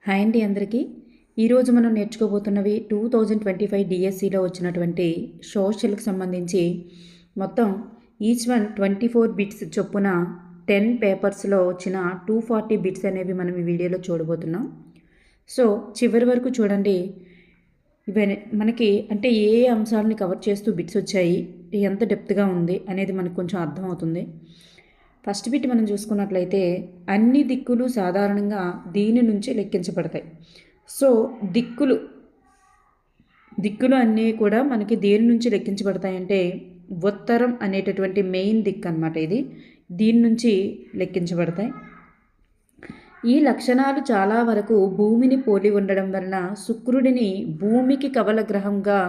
Hi అండి అందరికీ. ఈరోజు మనం నేర్చుకోబోతున్నవి 2025 డిఎస్సిలో వచ్చినటువంటి సోషల్కి సంబంధించి మొత్తం ఈచ్ వన్ 24 బిట్స్ చొప్పున 10 పేపర్స్లో వచ్చిన 240 బిట్స్ అనేవి మనం ఈ వీడియోలో చూడబోతున్నాం. సో చివరి వరకు చూడండి. ఇవన్నీ మనకి అంటే ఏ అంశాలని కవర్ చేస్తూ బిట్స్ వచ్చాయి, ఎంత డెప్త్గా ఉంది అనేది మనకు కొంచెం అర్థమవుతుంది. ఫస్ట్ బిట్ మనం చూసుకున్నట్లయితే అన్ని దిక్కులు సాధారణంగా దీని నుంచి లెక్కించబడతాయి. సో దిక్కులు అన్నీ కూడా మనకి దేని నుంచి లెక్కించబడతాయంటే ఉత్తరం అనేటటువంటి మెయిన్ దిక్కు అనమాట. ఇది దీని నుంచి లెక్కించబడతాయి. ఈ లక్షణాలు చాలా వరకు భూమిని పోలి ఉండడం వలన శుక్రుడిని భూమికి కవల గ్రహంగా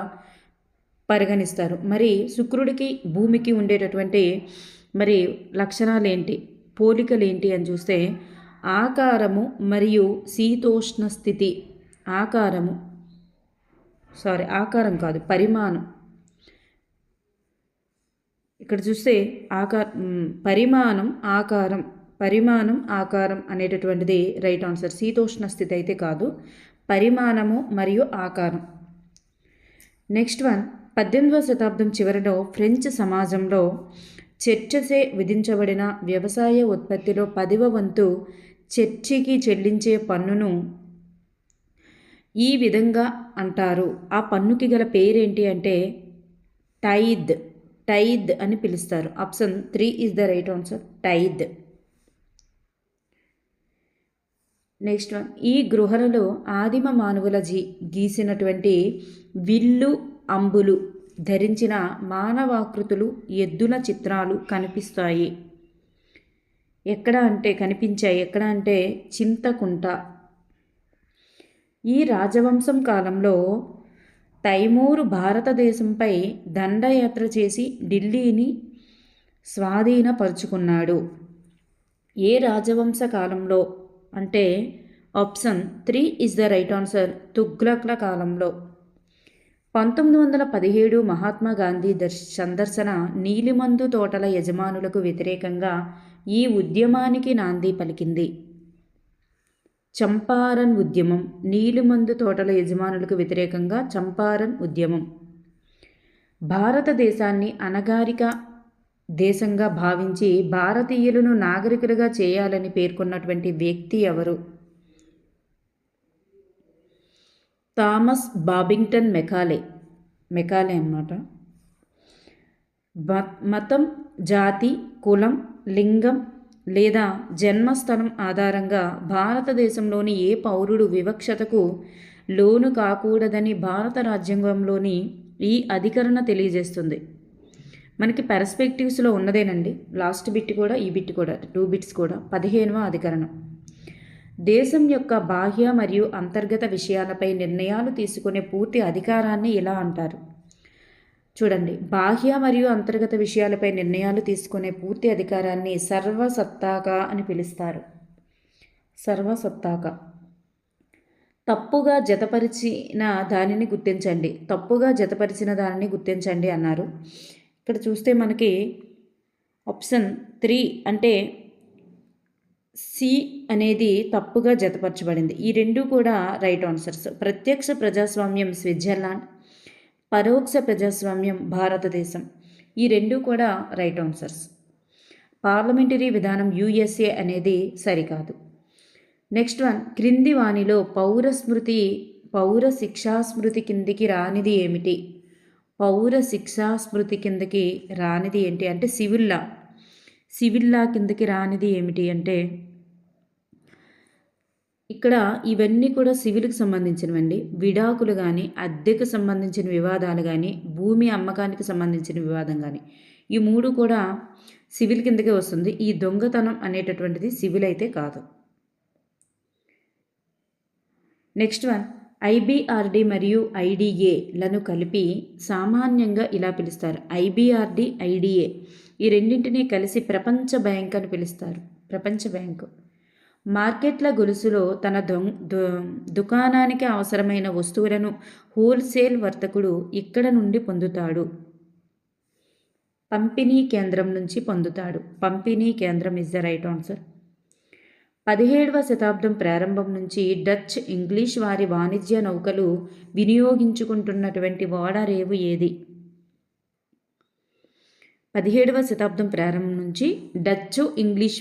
పరిగణిస్తారు. మరి శుక్రుడికి భూమికి ఉండేటటువంటి మరి లక్షణాలు ఏంటి, పోలికలు ఏంటి అని చూస్తే ఆకారము మరియు శీతోష్ణ స్థితి. ఆకారం కాదు, పరిమాణం. ఇక్కడ చూస్తే పరిమాణం ఆకారం అనేటటువంటిది రైట్ ఆన్సర్. శీతోష్ణ స్థితి అయితే కాదు, పరిమాణము మరియు ఆకారం. నెక్స్ట్ వన్, 18వ శతాబ్దం చివరిలో ఫ్రెంచ్ సమాజంలో చర్చసే విధించబడిన వ్యవసాయ ఉత్పత్తిలో 10వ వంతు చర్చికి చెల్లించే పన్నును ఈ విధంగా అంటారు. ఆ పన్నుకి గల పేరేంటి అంటే టైద్ అని పిలుస్తారు. Option 3 is the right answer, టైద్. నెక్స్ట్ వన్, ఈ గృహలలో ఆదిమ మానవుల గీసినటువంటి విల్లు అంబులు ధరించిన మానవాకృతులు, ఎద్దుల చిత్రాలు కనిపించాయి. ఎక్కడ అంటే చింతకుంట. ఈ రాజవంశం కాలంలో తైమూరు భారతదేశంపై దండయాత్ర చేసి ఢిల్లీని స్వాధీనపరుచుకున్నాడు. ఏ రాజవంశ కాలంలో అంటే option 3 is the right answer, తుగ్లక్ల కాలంలో. 1917 మహాత్మా గాంధీ సందర్శన నీలిమందు తోటల యజమానులకు వ్యతిరేకంగా ఈ ఉద్యమానికి నాంది పలికింది. చంపారన్ ఉద్యమం, నీలిమందు తోటల యజమానులకు వ్యతిరేకంగా చంపారన్ ఉద్యమం. భారతదేశాన్ని అనగారిక దేశంగా భావించి భారతీయులను నాగరికులుగా చేయాలని పేర్కొన్నటువంటి వ్యక్తి ఎవరు? థామస్ బాబింగ్టన్ మెకాలే అన్నమాట. మతం, జాతి, కులం, లింగం లేదా జన్మస్థలం ఆధారంగా భారతదేశంలోని ఏ పౌరుడు వివక్షతకు లోను కాకూడదని భారత రాజ్యాంగంలోని ఈ అధికరణ తెలియజేస్తుంది. మనకి పెర్స్పెక్టివ్స్లో ఉన్నదేనండి. లాస్ట్ బిట్ కూడా, ఈ బిట్ కూడా, 2 బిట్స్ కూడా 15వ అధికరణం. దేశం యొక్క బాహ్య మరియు అంతర్గత విషయాలపై నిర్ణయాలు తీసుకునే పూర్తి అధికారాన్ని ఇలా అంటారు. చూడండి, బాహ్య మరియు అంతర్గత విషయాలపై నిర్ణయాలు తీసుకునే పూర్తి అధికారాన్ని సర్వసత్తాక అని పిలుస్తారు. సర్వసత్తాక. తప్పుగా జతపరిచిన దానిని గుర్తించండి అన్నారు. ఇక్కడ చూస్తే మనకి ఆప్షన్ 3 అంటే సి అనేది తప్పుగా జతపరచబడింది. ఈ రెండు కూడా రైట్ ఆన్సర్స్. ప్రత్యక్ష ప్రజాస్వామ్యం స్విట్జర్లాండ్, పరోక్ష ప్రజాస్వామ్యం భారతదేశం. ఈ రెండు కూడా రైట్ ఆన్సర్స్. పార్లమెంటరీ విధానం యుఎస్ఏ అనేది సరికాదు. నెక్స్ట్ వన్, క్రింది వానిలో పౌర శిక్షాస్మృతి కిందికి రానిది ఏమిటి? పౌర శిక్షాస్మృతి కిందకి రానిది ఏంటి అంటే సివిల్ లా కిందకి రానిది ఏమిటి అంటే ఇక్కడ ఇవన్నీ కూడా సివిల్కి సంబంధించినవండి. విడాకులు కానీ, అద్దెకు సంబంధించిన వివాదాలు కానీ, భూమి అమ్మకానికి సంబంధించిన వివాదం కానీ, ఈ 3 కూడా సివిల్ కిందకే వస్తుంది. ఈ దొంగతనం అనేటటువంటిది సివిల్ అయితే కాదు. నెక్స్ట్ వన్, ఐబిఆర్డి మరియు ఐడిఏలను కలిపి సామాన్యంగా ఇలా పిలుస్తారు. ఐబిఆర్డి, ఐడిఏ ఈ రెండింటినీ కలిసి ప్రపంచ బ్యాంక్ అని పిలుస్తారు. ప్రపంచ బ్యాంకు. మార్కెట్ల గొలుసులో తన దుకాణానికి అవసరమైన వస్తువులను హోల్సేల్ వర్తకుడు ఇక్కడ నుండి పొందుతాడు. పంపిణీ కేంద్రం నుంచి పొందుతాడు. పంపిణీ కేంద్రం ఇస్ ద రైట్ ఆన్సర్. 17వ శతాబ్దం ప్రారంభం నుంచి డచ్, ఇంగ్లీష్ వారి వాణిజ్య నౌకలు వినియోగించుకుంటున్నటువంటి ఓడరేవు ఏది? 17వ శతాబ్దం ప్రారంభం నుంచి డచ్, ఇంగ్లీష్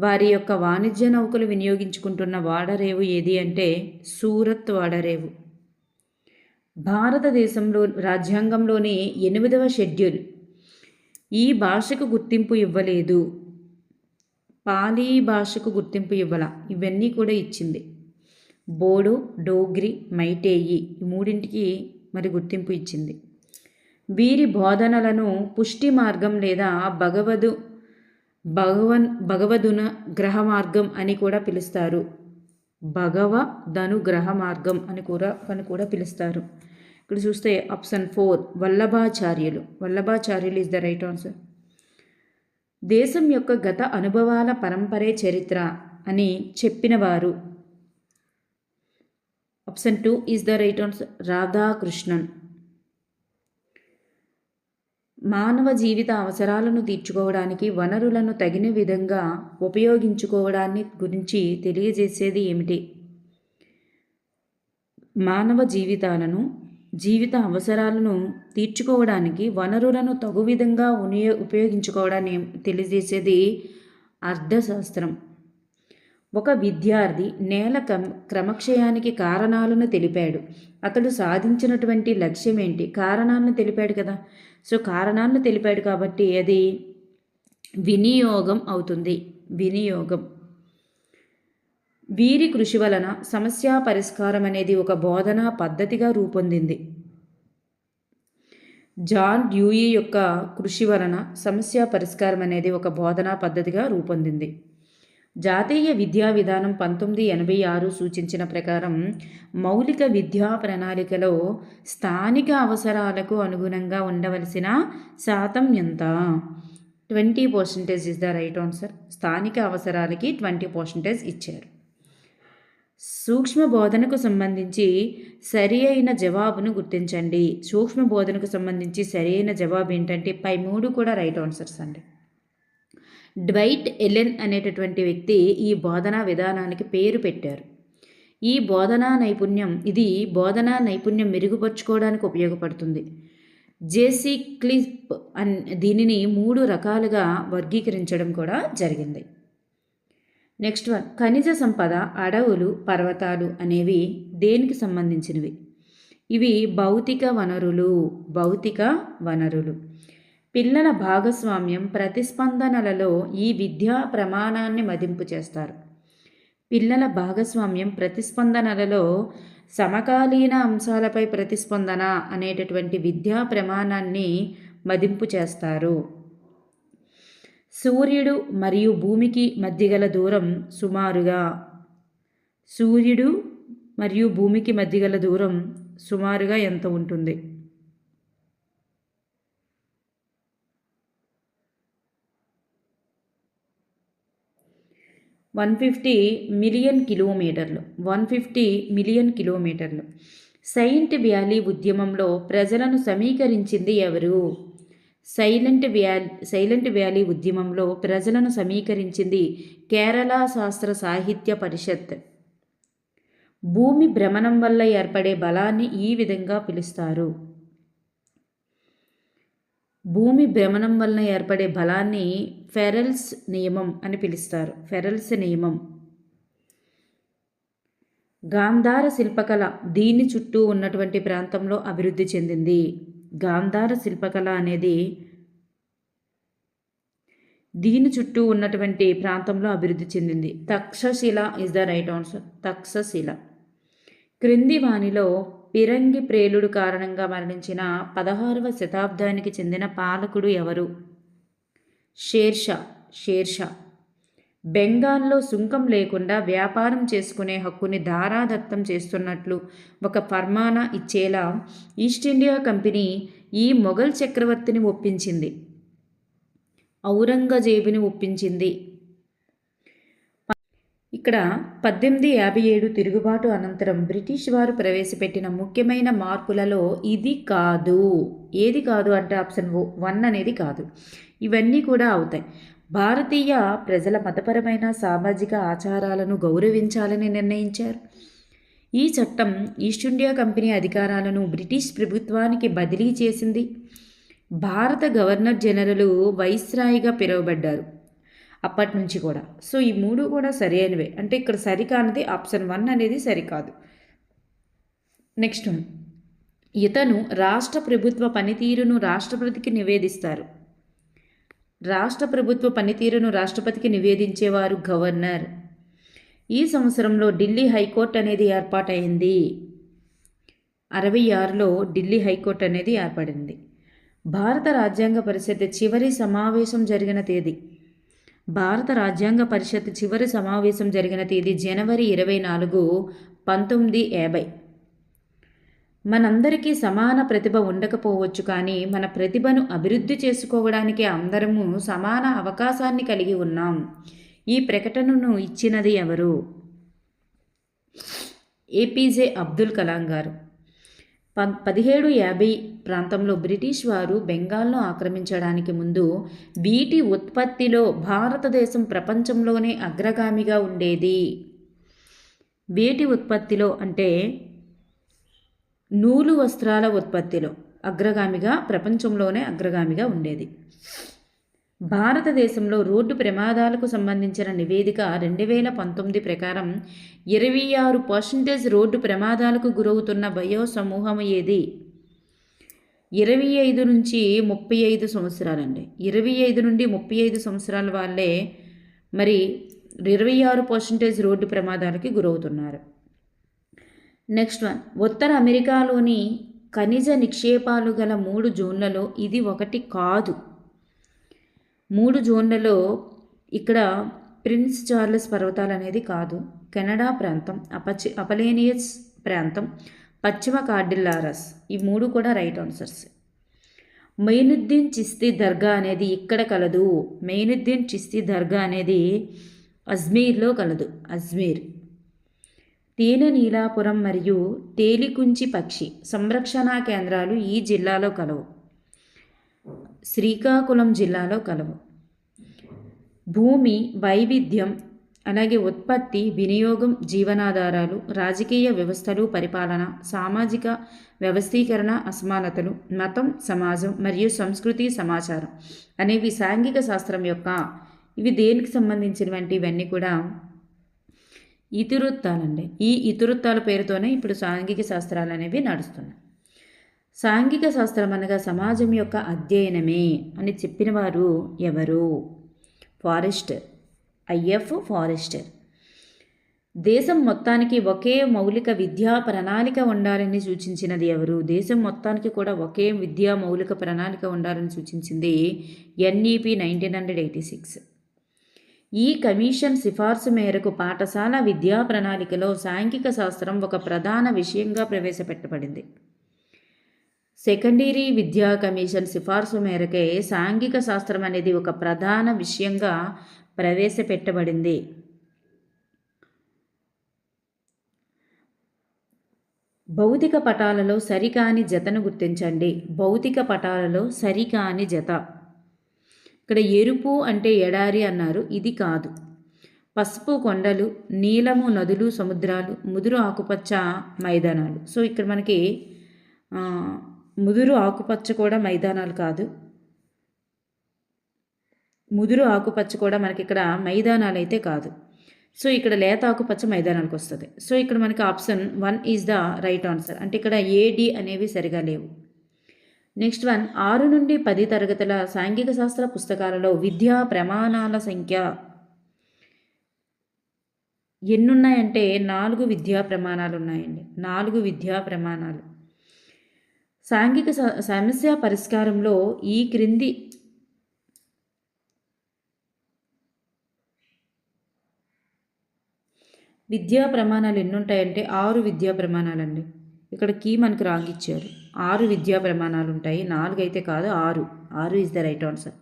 వారి యొక్క వాణిజ్య నౌకలు వినియోగించుకుంటున్న ఓడరేవు ఏది అంటే సూరత్ ఓడరేవు. భారతదేశంలో రాజ్యాంగంలోని 8వ షెడ్యూల్ ఈ భాషకు గుర్తింపు ఇవ్వలేదు. పాలీ భాషకు గుర్తింపు ఇవ్వాల, ఇవన్నీ కూడా ఇచ్చింది. బోడో, డోగ్రి, మైటేయి ఈ మూడింటికి మరి గుర్తింపు ఇచ్చింది. వీరి బోధనలను పుష్టి మార్గం లేదా భగవదున గ్రహ మార్గం అని కూడా పిలుస్తారు. భగవదనుగ్రహ మార్గం అని కూడా పిలుస్తారు. ఇక్కడ చూస్తే ఆప్షన్ 4 వల్లభాచార్యులు. వల్లభాచార్యులు ఇస్ ద రైట్ ఆన్సర్. దేశం యొక్క గత అనుభవాల పరంపరే చరిత్ర అని చెప్పినవారు. Option 2 is the right answer, Radhakrishnan. మానవ జీవిత అవసరాలను తీర్చుకోవడానికి వనరులను తగిన విధంగా ఉపయోగించుకోవడాన్ని గురించి తెలియజేసేది ఏమిటి? మానవ జీవిత అవసరాలను తీర్చుకోవడానికి వనరులను తగు విధంగా ఉపయోగించుకోవడాన్ని తెలియజేసేది అర్థశాస్త్రం. ఒక విద్యార్థి నేల క్రమక్షయానికి కారణాలను తెలిపాడు. అతడు సాధించినటువంటి లక్ష్యం ఏంటి? కారణాలను తెలిపాడు కదా. సో కారణాలను తెలిపాడు కాబట్టి అది వినియోగం అవుతుంది. వినియోగం. వీరి కృషి వలన సమస్య పరిష్కారం అనేది ఒక బోధనా పద్ధతిగా రూపొందింది. జాన్ డ్యూయి యొక్క కృషి వలన సమస్య పరిష్కారం అనేది ఒక బోధనా పద్ధతిగా రూపొందింది. జాతీయ విద్యా విధానం 1986 సూచించిన ప్రకారం మౌలిక విద్యా ప్రణాళికలో స్థానిక అవసరాలకు అనుగుణంగా ఉండవలసిన శాతం ఎంత? 20% ఇస్ ద రైట్ ఆన్సర్. స్థానిక అవసరాలకి 20% ఇచ్చారు. సూక్ష్మ బోధనకు సంబంధించి సరి అయిన జవాబును గుర్తించండి. సూక్ష్మ బోధనకు సంబంధించి సరి అయిన జవాబు ఏంటంటే పై 3 కూడా రైట్ ఆన్సర్స్ అండి. డ్వైట్ ఎలెన్ అనేటటువంటి వ్యక్తి ఈ బోధనా విధానానికి పేరు పెట్టారు. ఈ బోధనా నైపుణ్యం మెరుగుపరుచుకోవడానికి ఉపయోగపడుతుంది. జేసీ క్లిప్ దీనిని 3 రకాలుగా వర్గీకరించడం కూడా జరిగింది. నెక్స్ట్ వన్, ఖనిజ సంపద, అడవులు, పర్వతాలు అనేవి దేనికి సంబంధించినవి? ఇవి భౌతిక వనరులు. పిల్లల భాగస్వామ్యం ప్రతిస్పందనలలో ఈ విద్యా ప్రమాణాన్ని మదింపు చేస్తారు. పిల్లల భాగస్వామ్యం ప్రతిస్పందనలలో సమకాలీన అంశాలపై ప్రతిస్పందన అనేటటువంటి విద్యా ప్రమాణాన్ని మదింపు చేస్తారు. సూర్యుడు మరియు భూమికి మధ్య గల దూరం సుమారుగా ఎంత ఉంటుంది? 150 మిలియన్ కిలోమీటర్లు. సైలెంట్ వ్యాలీ ఉద్యమంలో ప్రజలను సమీకరించింది ఎవరు? సైలెంట్ వ్యాలీ ఉద్యమంలో ప్రజలను సమీకరించింది కేరళ శాస్త్ర సాహిత్య పరిషత్. భూమి భ్రమణం వల్ల ఏర్పడే బలాన్ని ఈ విధంగా పిలుస్తారు. భూమి భ్రమణం వలన ఏర్పడే బలాన్ని ఫెరెల్స్ నియమం అని పిలుస్తారు. ఫెరెల్స్ నియమం. గాంధార శిల్పకళ దీని చుట్టూ ఉన్నటువంటి ప్రాంతంలో అభివృద్ధి చెందింది. గాంధార శిల్పకళ అనేది దీని చుట్టూ ఉన్నటువంటి ప్రాంతంలో అభివృద్ధి చెందింది. Takshashila is the right answer. Takshashila. క్రింది వానిలో పిరంగి ప్రేలుడు కారణంగా మరణించిన 16వ శతాబ్దానికి చెందిన పాలకుడు ఎవరు? షేర్షా. బెంగాల్లో సుంకం లేకుండా వ్యాపారం చేసుకునే హక్కుని ధారాదత్తం చేస్తున్నట్లు ఒక ఫర్మానా ఇచ్చేలా ఈస్ట్ ఇండియా కంపెనీ ఈ మొఘల్ చక్రవర్తిని ఒప్పించింది. ఔరంగజేబుని ఒప్పించింది. ఇక్కడ 1857 తిరుగుబాటు అనంతరం బ్రిటిష్ వారు ప్రవేశపెట్టిన ముఖ్యమైన మార్పులలో ఇది కాదు. ఏది కాదు అంటే ఆప్షన్ 1 అనేది కాదు. ఇవన్నీ కూడా అవుతాయి. భారతీయ ప్రజల మతపరమైన సామాజిక ఆచారాలను గౌరవించాలని నిర్ణయించారు. ఈ చట్టం ఈస్ట్ ఇండియా కంపెనీ అధికారాలను బ్రిటిష్ ప్రభుత్వానికి బదిలీ చేసింది. భారత గవర్నర్ జనరల్ వైస్రాయిగా పిలువబడ్డారు అప్పటి నుంచి కూడా. సో ఈ మూడు కూడా సరైనవే. అంటే ఇక్కడ సరికానిది ఆప్షన్ 1 అనేది సరికాదు. నెక్స్ట్, ఇతను రాష్ట్ర ప్రభుత్వ పనితీరును రాష్ట్రపతికి నివేదిస్తారు. రాష్ట్ర ప్రభుత్వ పనితీరును రాష్ట్రపతికి నివేదించేవారు గవర్నర్. ఈ సంవత్సరంలో ఢిల్లీ హైకోర్టు అనేది ఏర్పాటైంది. 66లో ఢిల్లీ హైకోర్టు అనేది ఏర్పడింది. భారత రాజ్యాంగ పరిషత్ చివరి సమావేశం జరిగిన తేదీ. భారత రాజ్యాంగ పరిషత్ చివరి సమావేశం జరిగిన తేదీ జనవరి 24, 1950. మనందరికీ సమాన ప్రతిభ ఉండకపోవచ్చు, కానీ మన ప్రతిభను అభివృద్ధి చేసుకోవడానికి అందరము సమాన అవకాశాన్ని కలిగి ఉన్నాం. ఈ ప్రకటనను ఇచ్చినది ఎవరు? ఏపీజే అబ్దుల్ కలాం గారు. 1750 ప్రాంతంలో బ్రిటిష్ వారు బెంగాల్ను ఆక్రమించడానికి ముందు వీటి ఉత్పత్తిలో భారతదేశం ప్రపంచంలోనే అగ్రగామిగా ఉండేది. వీటి ఉత్పత్తిలో అంటే నూలు వస్త్రాల ఉత్పత్తిలో ప్రపంచంలోనే అగ్రగామిగా ఉండేది. భారతదేశంలో రోడ్డు ప్రమాదాలకు సంబంధించిన నివేదిక 2019 ప్రకారం 26% రోడ్డు ప్రమాదాలకు గురవుతున్న వయో సమూహం ఏది? 25 నుంచి 35 సంవత్సరాలండి. 25 నుండి 35 సంవత్సరాల వాళ్ళే మరి 26% రోడ్డు ప్రమాదాలకి గురవుతున్నారు. నెక్స్ట్ వన్, ఉత్తర అమెరికాలోని ఖనిజ నిక్షేపాలు గల 3 జోన్లలో ఇది ఒకటి కాదు. 3 జోన్లలో ఇక్కడ ప్రిన్స్ చార్లెస్ పర్వతాలు అనేది కాదు. కెనడా ప్రాంతం, అపలేనియస్ ప్రాంతం, పశ్చిమ కార్డిల్లారస్, ఈ 3 కూడా రైట్ ఆన్సర్స్. మొయినుద్దీన్ చిస్తీ దర్గా అనేది ఇక్కడ కలదు. మొయినుద్దీన్ చిస్తీ దర్గా అనేది అజ్మీర్లో కలదు. అజ్మీర్. తేనె నీలాపురం మరియు తేలికుంచి పక్షి సంరక్షణ కేంద్రాలు ఈ జిల్లాలో కలవు. శ్రీకాకుళం జిల్లాలో కలవు. భూమి వైవిధ్యం, అలాగే ఉత్పత్తి, వినియోగం, జీవనాధారాలు, రాజకీయ వ్యవస్థలు, పరిపాలన, సామాజిక వ్యవస్థీకరణ, అసమానతలు, మతం, సమాజం మరియు సంస్కృతి, సమాచారం అనేవి సాంఘిక శాస్త్రం యొక్క ఇవి దేనికి సంబంధించినవంటి ఇవన్నీ కూడా ఇతివృత్తాలండి. ఈ ఇతివృత్తాల పేరుతోనే ఇప్పుడు సాంఘిక శాస్త్రాలు అనేవి నడుస్తున్నాయి. సాంఘిక శాస్త్రం అనగా సమాజం యొక్క అధ్యయనమే అని చెప్పిన వారు ఎవరు? ఫారెస్టర్. If forester. దేశం మొత్తానికి ఒకే మౌలిక విద్యా ప్రణాళిక ఉండాలని సూచించినది ఎవరు? దేశం మొత్తానికి కూడా ఒకే విద్యా మౌలిక ప్రణాళిక ఉండాలని సూచించింది ఎన్ఈపి 1986. ఈ కమిషన్ సిఫార్సు మేరకు పాఠశాల విద్యా ప్రణాళికలో సాంఘిక శాస్త్రం ఒక ప్రధాన విషయంగా ప్రవేశపెట్టబడింది. సెకండరీ విద్యా కమిషన్ సిఫార్సు మేరకే సాంఘిక శాస్త్రం అనేది ఒక ప్రధాన విషయంగా ప్రవేశపెట్టబడింది. భౌతిక పటాలలో సరికాని జతను గుర్తించండి. భౌతిక పటాలలో సరికాని జత. ఇక్కడ ఎరుపు అంటే ఎడారి అన్నారు, ఇది కాదు. పసుపు కొండలు, నీలము నదులు, సముద్రాలు, ముదురు ఆకుపచ్చ మైదానాలు. సో ఇక్కడ మనకి ముదురు ఆకుపచ్చ కూడా మైదానాలు కాదు. ముదురు ఆకుపచ్చ కూడా మనకి ఇక్కడ మైదానాలు అయితే కాదు. సో ఇక్కడ లేత ఆకుపచ్చ మైదానాలకు వస్తుంది. సో ఇక్కడ మనకి option 1 is the right answer. అంటే ఇక్కడ ఏడి అనేవి సరిగా లేవు. నెక్స్ట్ వన్, 6 నుండి 10 తరగతుల సాంఘిక శాస్త్ర పుస్తకాలలో విద్యా ప్రమాణాల సంఖ్య ఎన్నున్నాయంటే 4 విద్యా ప్రమాణాలు ఉన్నాయండి. 4 విద్యా ప్రమాణాలు. సాంఘిక సమస్య పరిష్కారంలో ఈ క్రింది విద్యా ప్రమాణాలు ఎన్నుంటాయంటే 6 విద్యా ప్రమాణాలండి. ఇక్కడ కీ మనకు రాంగ్ ఇచ్చారు. 6 విద్యా ప్రమాణాలు ఉంటాయి, 4 అయితే కాదు, 6 is the right answer.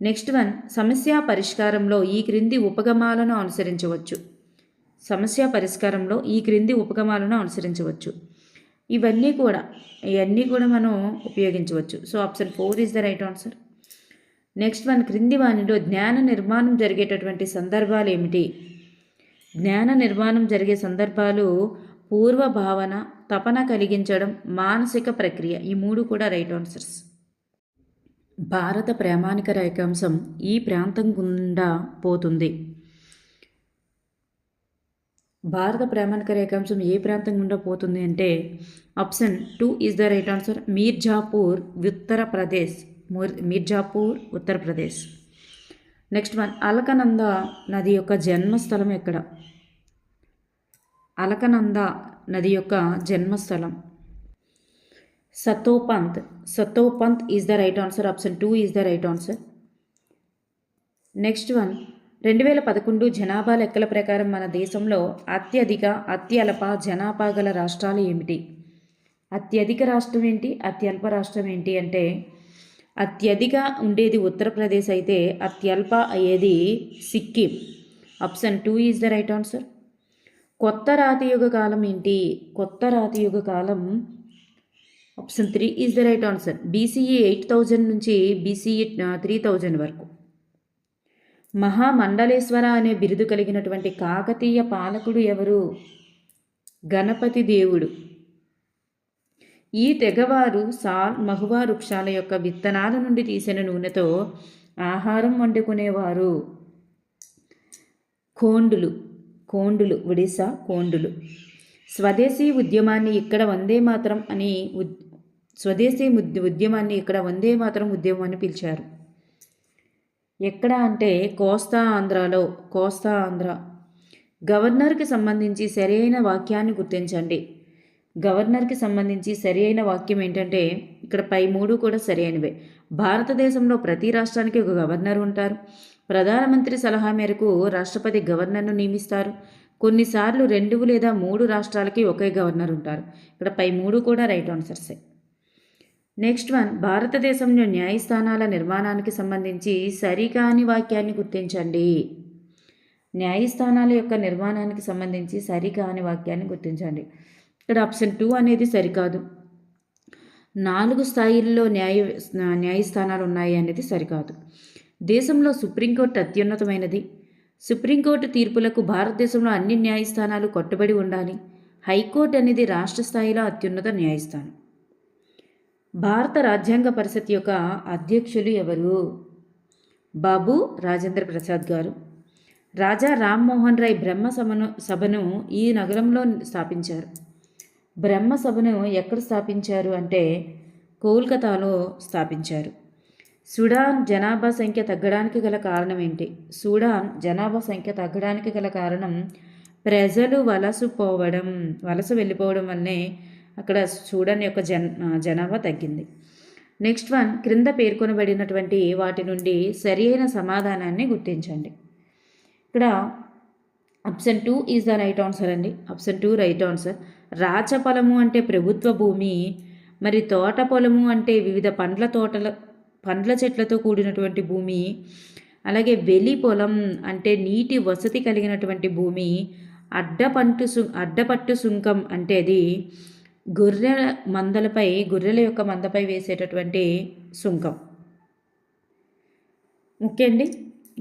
Next one, సమస్య పరిష్కారంలో ఈ క్రింది ఉపగమాలను అనుసరించవచ్చు. సమస్య పరిష్కారంలో ఈ క్రింది ఉపగమాలను అనుసరించవచ్చు. ఇవన్నీ కూడా మనం ఉపయోగించవచ్చు. So option 4 is the right answer. Next one, క్రింది వానిలో జ్ఞాన నిర్మాణం జరిగేటటువంటి సందర్భాలు ఏమిటి? జ్ఞాన నిర్మాణం జరిగే సందర్భాలు పూర్వ భావన, తపన కలిగించడం, మానసిక ప్రక్రియ. ఈ మూడు కూడా రైట్ ఆన్సర్స్. భారత ప్రామాణిక రేఖాంశం ఈ ప్రాంతం గుండా పోతుంది. భారత ప్రామాణిక రేఖాంశం ఏ ప్రాంతం గుండా పోతుంది అంటే option 2 is the right answer. Mirzapur, Uttar Pradesh. Mirzapur, Uttar Pradesh. Next one, Alaknanda నది యొక్క జన్మస్థలం ఎక్కడ? అలకనంద నది యొక్క జన్మస్థలం Satopanth. Satopanth is the right answer. Option 2 is the right answer. Next one, 2011 జనాభా లెక్కల ప్రకారం మన దేశంలో అత్యధిక, అత్యల్ప జనాభా గల రాష్ట్రాలు ఏమిటి? అత్యధిక రాష్ట్రం ఏంటి, అత్యల్ప రాష్ట్రం ఏంటి అంటే అత్యధిక ఉండేది ఉత్తరప్రదేశ్ అయితే అత్యల్ప అయ్యేది Sikkim. Option 2 is the right answer. కొత్త రాతియుగ కాలం ఏంటి? కొత్త రాతియుగ కాలం option 3 is the right answer. BCE 8000 నుంచి బీసీఈ 3000 వరకు. మహామండలేశ్వర అనే బిరుదు కలిగినటువంటి కాకతీయ పాలకుడు ఎవరు? గణపతి దేవుడు. ఈ తెగవారు సాల్, మహువా వృక్షాల యొక్క విత్తనాల నుండి తీసిన నూనెతో ఆహారం వండుకునేవారు. కోండులు. కోండులు, ఒడిశా కోండులు. స్వదేశీ ఉద్యమాన్ని ఇక్కడ వందే మాతరం అని స్వదేశీ ఉద్యమాన్ని ఇక్కడ వందే మాతరం ఉద్యమం అని పిలిచారు. ఎక్కడ అంటే కోస్తా ఆంధ్రాలో. కోస్తా ఆంధ్ర. గవర్నర్కి సంబంధించి సరైన వాక్యాన్ని గుర్తించండి. గవర్నర్కి సంబంధించి సరైన వాక్యం ఏంటంటే ఇక్కడ పై మూడు కూడా సరైనవే. భారతదేశంలో ప్రతి రాష్ట్రానికి ఒక గవర్నర్ ఉంటారు. ప్రధానమంత్రి సలహా మేరకు రాష్ట్రపతి గవర్నర్ను నియమిస్తారు. కొన్నిసార్లు 2 లేదా 3 రాష్ట్రాలకి ఒకే గవర్నర్ ఉంటారు. ఇక్కడ పై మూడు కూడా రైట్ ఆన్సర్సే. నెక్స్ట్ వన్, భారతదేశంలో న్యాయస్థానాల నిర్మాణానికి సంబంధించి సరికాని వాక్యాన్ని గుర్తించండి. న్యాయస్థానాల యొక్క నిర్మాణానికి సంబంధించి సరికాని వాక్యాన్ని గుర్తించండి. ఇక్కడ ఆప్షన్ 2 అనేది సరికాదు. 4 స్థాయిల్లో న్యాయస్థానాలు ఉన్నాయి అనేది సరికాదు. దేశంలో సుప్రీంకోర్టు అత్యున్నతమైనది. సుప్రీంకోర్టు తీర్పులకు భారతదేశంలో అన్ని న్యాయస్థానాలు కట్టుబడి ఉండాలి. హైకోర్టు అనేది రాష్ట్ర స్థాయిలో అత్యున్నత న్యాయస్థానం. భారత రాజ్యాంగ పరిషత్ యొక్క అధ్యక్షులు ఎవరు? బాబు రాజేంద్ర ప్రసాద్ గారు. రాజా రామ్మోహన్ రాయ్ బ్రహ్మ సభను ఈ నగరంలో స్థాపించారు. బ్రహ్మ సభను ఎక్కడ స్థాపించారు అంటే కోల్కతాలో స్థాపించారు. సుడాన్ జనాభా సంఖ్య తగ్గడానికి గల కారణం ఏంటి? సుడాన్ జనాభా సంఖ్య తగ్గడానికి గల కారణం ప్రజలు వలస వెళ్ళిపోవడం వల్లనే అక్కడ సూడాన్ యొక్క జనాభా తగ్గింది. నెక్స్ట్ వన్, క్రింద పేర్కొనబడినటువంటి వాటి నుండి సరి అయిన సమాధానాన్ని గుర్తించండి. ఇక్కడ option 2 is the right answer అండి. Option 2 right answer. రాచపొలము అంటే ప్రభుత్వ భూమి, మరి తోట పొలము అంటే వివిధ పండ్ల చెట్లతో కూడినటువంటి భూమి, అలాగే వెలి పొలం అంటే నీటి వసతి కలిగినటువంటి భూమి, అడ్డపట్టు సుంకం అంటే అది గొర్రెల యొక్క మందపై వేసేటటువంటి సుంకం. ఓకే అండి,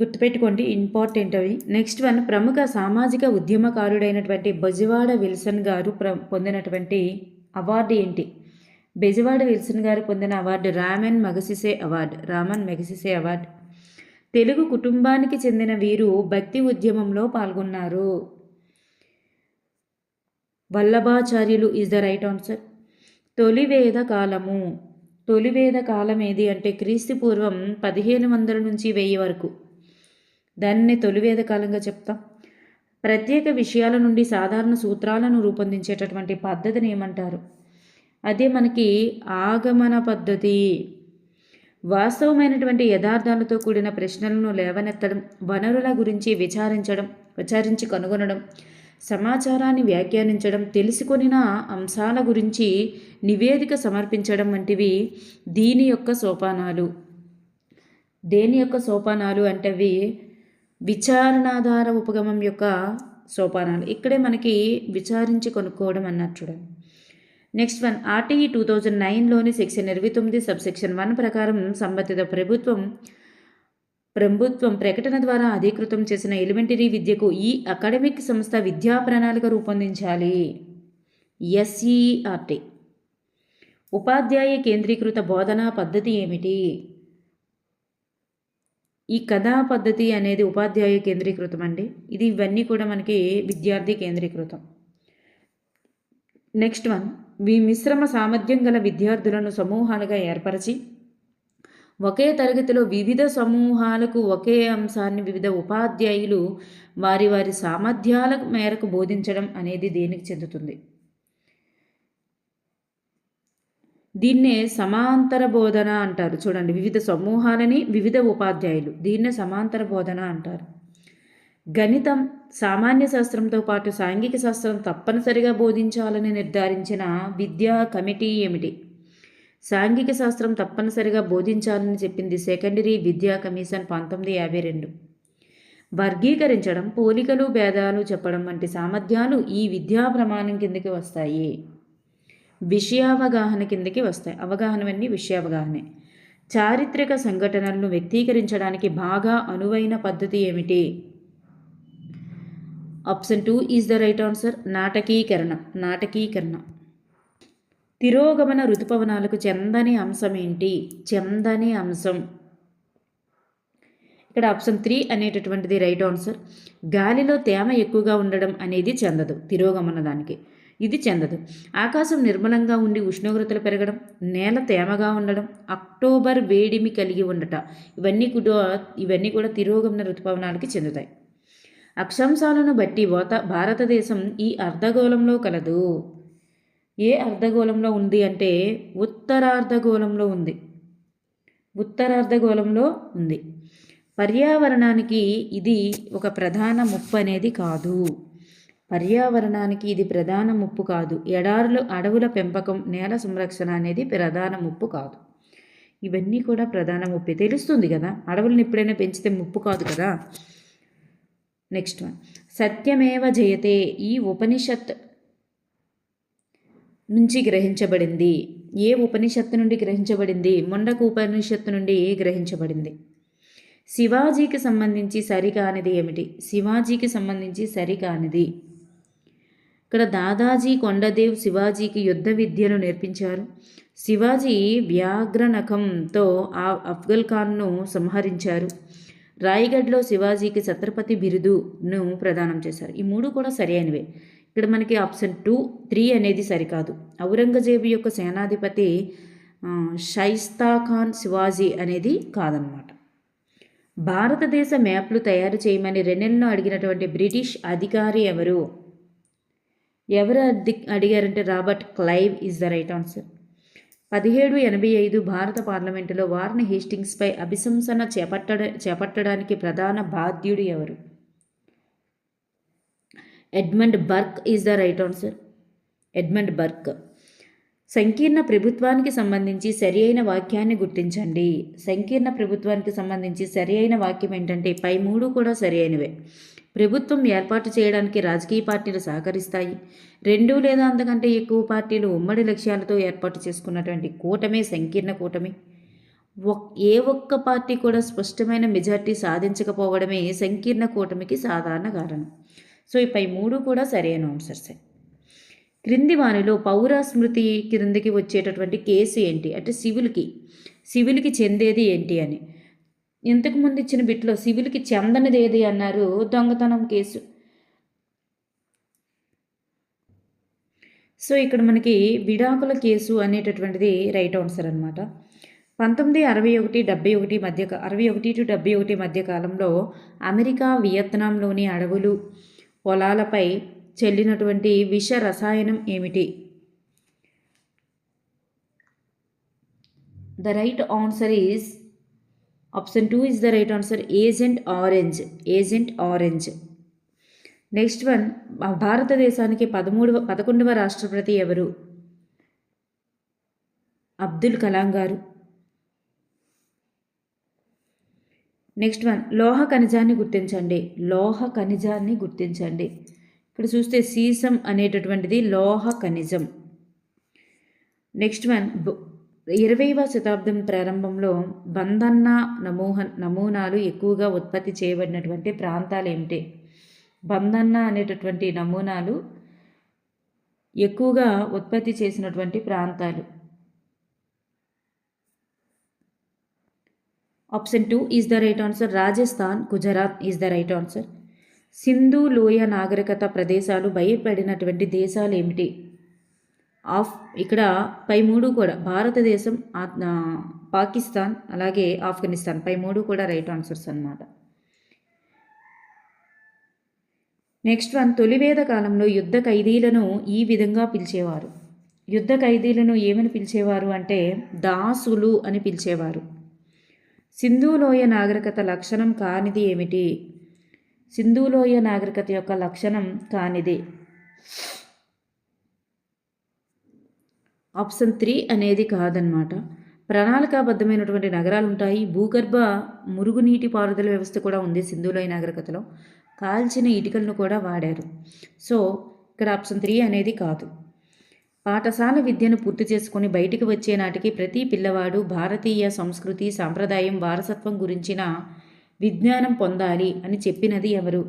గుర్తుపెట్టుకోండి, ఇంపార్టెంట్ అవి. నెక్స్ట్ వన్, ప్రముఖ సామాజిక ఉద్యమకారుడైనటువంటి బెజవాడ విల్సన్ గారు పొందినటువంటి అవార్డు ఏంటి? బెజవాడ విల్సన్ గారు పొందిన award Raman Magsaysay award. Telugu కుటుంబానికి చెందిన వీరు భక్తి ఉద్యమంలో పాల్గొన్నారు. వల్లభాచార్యులు ఈజ్ ద రైట్ ఆన్సర్. తొలివేద కాలం ఏది అంటే క్రీస్తు పూర్వం 1500 నుంచి 1000 వరకు. దాన్ని తొలివేద కాలంగా చెప్తాం. ప్రత్యేక విషయాల నుండి సాధారణ సూత్రాలను రూపొందించేటటువంటి పద్ధతిని ఏమంటారు? అదే మనకి ఆగమన పద్ధతి. వాస్తవమైనటువంటి యథార్థాలతో కూడిన ప్రశ్నలను లేవనెత్తడం, వనరుల గురించి విచారించి కనుగొనడం, సమాచారాన్ని వ్యాఖ్యానించడం, తెలుసుకొనిన అంశాల గురించి నివేదిక సమర్పించడం వంటివి దేని యొక్క సోపానాలు అంటే అవి విచారణాధార ఉపగమం యొక్క సోపానాలు. ఇక్కడే మనకి విచారించి కొనుక్కోవడం అన్నట్టు చూడండి. నెక్స్ట్ వన్, ఆర్టీఈ 2009లోని సెక్షన్ 29 సబ్సెక్షన్ 1 ప్రకారం సంబంధిత ప్రభుత్వం ప్రభుత్వం ప్రకటన ద్వారా అధీకృతం చేసిన ఎలిమెంటరీ విద్యకు ఈ అకాడమిక్ సంస్థ విద్యా ప్రణాళిక రూపొందించాలి. ఎస్ఈఆర్టీ. ఉపాధ్యాయ కేంద్రీకృత బోధనా పద్ధతి ఏమిటి? ఈ కథా పద్ధతి అనేది ఉపాధ్యాయ కేంద్రీకృతం అండి. ఇవన్నీ కూడా మనకి విద్యార్థి కేంద్రీకృతం. నెక్స్ట్ వన్, మీ మిశ్రమ సామర్థ్యం గల విద్యార్థులను సమూహాలుగా ఏర్పరిచి ఒకే తరగతిలో వివిధ సమూహాలకు ఒకే అంశాన్ని వివిధ ఉపాధ్యాయులు వారి వారి సామర్థ్యాల మేరకు బోధించడం అనేది దేనికి చెందుతుంది? దీన్నే సమాంతర బోధన అంటారు. చూడండి, వివిధ సమూహాలని వివిధ ఉపాధ్యాయులు, దీన్నే సమాంతర బోధన అంటారు. గణితం, సామాన్య శాస్త్రంతో పాటు సాంఘిక శాస్త్రం తప్పనిసరిగా బోధించాలని నిర్ధారించిన విద్యా కమిటీ ఏమిటి? సాంఘిక శాస్త్రం తప్పనిసరిగా బోధించాలని చెప్పింది సెకండరీ విద్యా కమిషన్ 1952. వర్గీకరించడం, పోలికలు, భేదాలు చెప్పడం వంటి సామర్థ్యాలు ఈ విద్యా ప్రమాణం కిందకి వస్తాయి. విషయావగాహన కిందకి వస్తాయి. అవగాహనవన్నీ విషయావగాహనే. చారిత్రక సంఘటనలను వ్యక్తీకరించడానికి బాగా అనువైన పద్ధతి ఏమిటి? Option 2 is the right answer. నాటకీకరణ. తిరోగమన ఋతుపవనాలకు చెందని అంశం ఏంటి? చెందని అంశం. ఇక్కడ ఆప్షన్ 3 అనేటటువంటిది రైట్ ఆన్సర్. గాలిలో తేమ ఎక్కువగా ఉండడం అనేది చెందదు. తిరోగమన దానికి ఇది చెందదు. ఆకాశం నిర్మలంగా ఉండి ఉష్ణోగ్రతలు పెరగడం, నేల తేమగా ఉండడం, అక్టోబర్ వేడిమి కలిగి ఉండట, ఇవన్నీ కూడా తిరోగమన ఋతుపవనాలకి చెందుతాయి. అక్షాంశాలను బట్టి భారతదేశం ఈ అర్ధగోళంలో కలదు. ఏ అర్ధగోళంలో ఉంది అంటే ఉత్తరార్ధగోళంలో ఉంది. పర్యావరణానికి ఇది ఒక ప్రధాన ముప్పు అనేది కాదు. పర్యావరణానికి ఇది ప్రధాన ముప్పు కాదు. ఎడారులు, అడవుల పెంపకం, నేల సంరక్షణ అనేది ప్రధాన ముప్పు కాదు. ఇవన్నీ కూడా ప్రధాన ముప్పే. తెలుస్తుంది కదా, అడవులను ఎప్పుడైనా పెంచితే ముప్పు కాదు కదా. నెక్స్ట్ వన్, సత్యమేవ జయతే ఈ ఉపనిషత్ నుంచి గ్రహించబడింది. ఏ ఉపనిషత్తు నుండి గ్రహించబడింది? ముండకు ఉపనిషత్తు నుండి గ్రహించబడింది. శివాజీకి సంబంధించి సరికానిది ఏమిటి? శివాజీకి సంబంధించి సరికానిది. ఇక్కడ దాదాజీ కొండదేవ్ శివాజీకి యుద్ధ విద్యను నేర్పించారు. శివాజీ వ్యాఘ్రనఖంతో అఫ్జల్ ఖాన్ను సంహరించారు. రాయగఢ్లో శివాజీకి ఛత్రపతి బిరుదును ప్రదానం చేశారు. ఈ మూడు కూడా సరి అయినవే. ఇక్కడ మనకి ఆప్షన్ 2, 3 అనేది సరికాదు. ఔరంగజేబు యొక్క సేనాధిపతి షైస్తా ఖాన్ శివాజీ అనేది కాదనమాట. భారతదేశ మ్యాప్లు తయారు చేయమని రెనెల్ను అడిగినటువంటి బ్రిటిష్ అధికారి ఎవరు అడిగారంటే Robert Clive is the right answer. 1785 భారత పార్లమెంటులో వార్న్ హేస్టింగ్స్పై అభిశంసన చేపట్టడానికి ప్రధాన బాధ్యుడు ఎవరు? Edmund Burke is the right answer. Edmund Burke. సంకీర్ణ ప్రభుత్వానికి సంబంధించి సరి అయిన వాక్యాన్ని గుర్తించండి. సంకీర్ణ ప్రభుత్వానికి సంబంధించి సరి అయిన వాక్యం ఏంటంటే పై 3 కూడా సరి అయినవే. ప్రభుత్వం ఏర్పాటు చేయడానికి రాజకీయ పార్టీలు సహకరిస్తాయి. 2 లేదా అంతకంటే ఎక్కువ పార్టీలు ఉమ్మడి లక్ష్యాలతో ఏర్పాటు చేసుకున్నటువంటి కూటమే సంకీర్ణ కూటమి. ఏ ఒక్క పార్టీ కూడా స్పష్టమైన మెజార్టీ సాధించకపోవడమే సంకీర్ణ కూటమికి సాధారణ కారణం. సో ఈ పై 3 కూడా సరైన ఆన్సర్సే. క్రింది వానిలో పౌర స్మృతి క్రిందికి వచ్చేటటువంటి కేసు ఏంటి అంటే సివిల్కి చెందేది ఏంటి అని. ఇంతకుముందు ఇచ్చిన బిట్లో సివిల్కి చెందనిది ఏది అన్నారు? దొంగతనం కేసు. సో ఇక్కడ మనకి విడాకుల కేసు అనేటటువంటిది రైట్ ఆన్సర్ అనమాట. 1961-71 మధ్య కాలంలో అమెరికా వియత్నాంలోని అడవులు, పొలాలపై చెల్లినటువంటి విష రసాయనం ఏమిటి? The right answer is option 2 is the right answer. Agent orange. Next one, భారతదేశానికి 11వ రాష్ట్రపతి ఎవరు? అబ్దుల్ కలాం గారు. నెక్స్ట్ వన్, లోహ ఖనిజాన్ని గుర్తించండి. ఇక్కడ చూస్తే సీసం అనేటటువంటిది లోహ ఖనిజం. నెక్స్ట్ వన్, 20వ శతాబ్దం ప్రారంభంలో బందన్న నమూనాలు ఎక్కువగా ఉత్పత్తి చేయబడినటువంటి ప్రాంతాలు ఏమిటి? బందన్న అనేటటువంటి నమూనాలు ఎక్కువగా ఉత్పత్తి చేసినటువంటి ప్రాంతాలు. Option 2 is the right answer. Rajasthan, Gujarat is the right answer. Sindhu లోయ నాగరికత ప్రదేశాలు బయటపడినటువంటి దేశాలు ఏమిటి? ఇక్కడ పై 3 కూడా భారతదేశం, పాకిస్తాన్, అలాగే ఆఫ్ఘనిస్తాన్, పై 3 కూడా రైట్ ఆన్సర్స్ అన్నమాట. నెక్స్ట్ వన్, తొలివేద కాలంలో యుద్ధ ఖైదీలను ఈ విధంగా పిలిచేవారు. యుద్ధ ఖైదీలను ఏమని పిలిచేవారు అంటే దాసులు అని పిలిచేవారు. సింధులోయ నాగరికత లక్షణం కానిది ఏమిటి? సింధులోయ నాగరికత యొక్క లక్షణం కానిది ఆప్షన్ 3 అనేది కాదనమాట. ప్రణాళికాబద్ధమైనటువంటి నగరాలు ఉంటాయి. భూగర్భ మురుగునీటి పారుదల వ్యవస్థ కూడా ఉంది సింధులోయ నాగరికతలో. కాల్చిన ఇటుకలను కూడా వాడారు. సో ఇక్కడ ఆప్షన్ 3 అనేది కాదు. పాఠశాల విద్యను పూర్తి చేసుకొని బయటికి వచ్చే నాటికి ప్రతి పిల్లవాడు భారతీయ సంస్కృతి, సాంప్రదాయం, వారసత్వం గురించిన విజ్ఞానం పొందాలి అని చెప్పినది ఎవరు?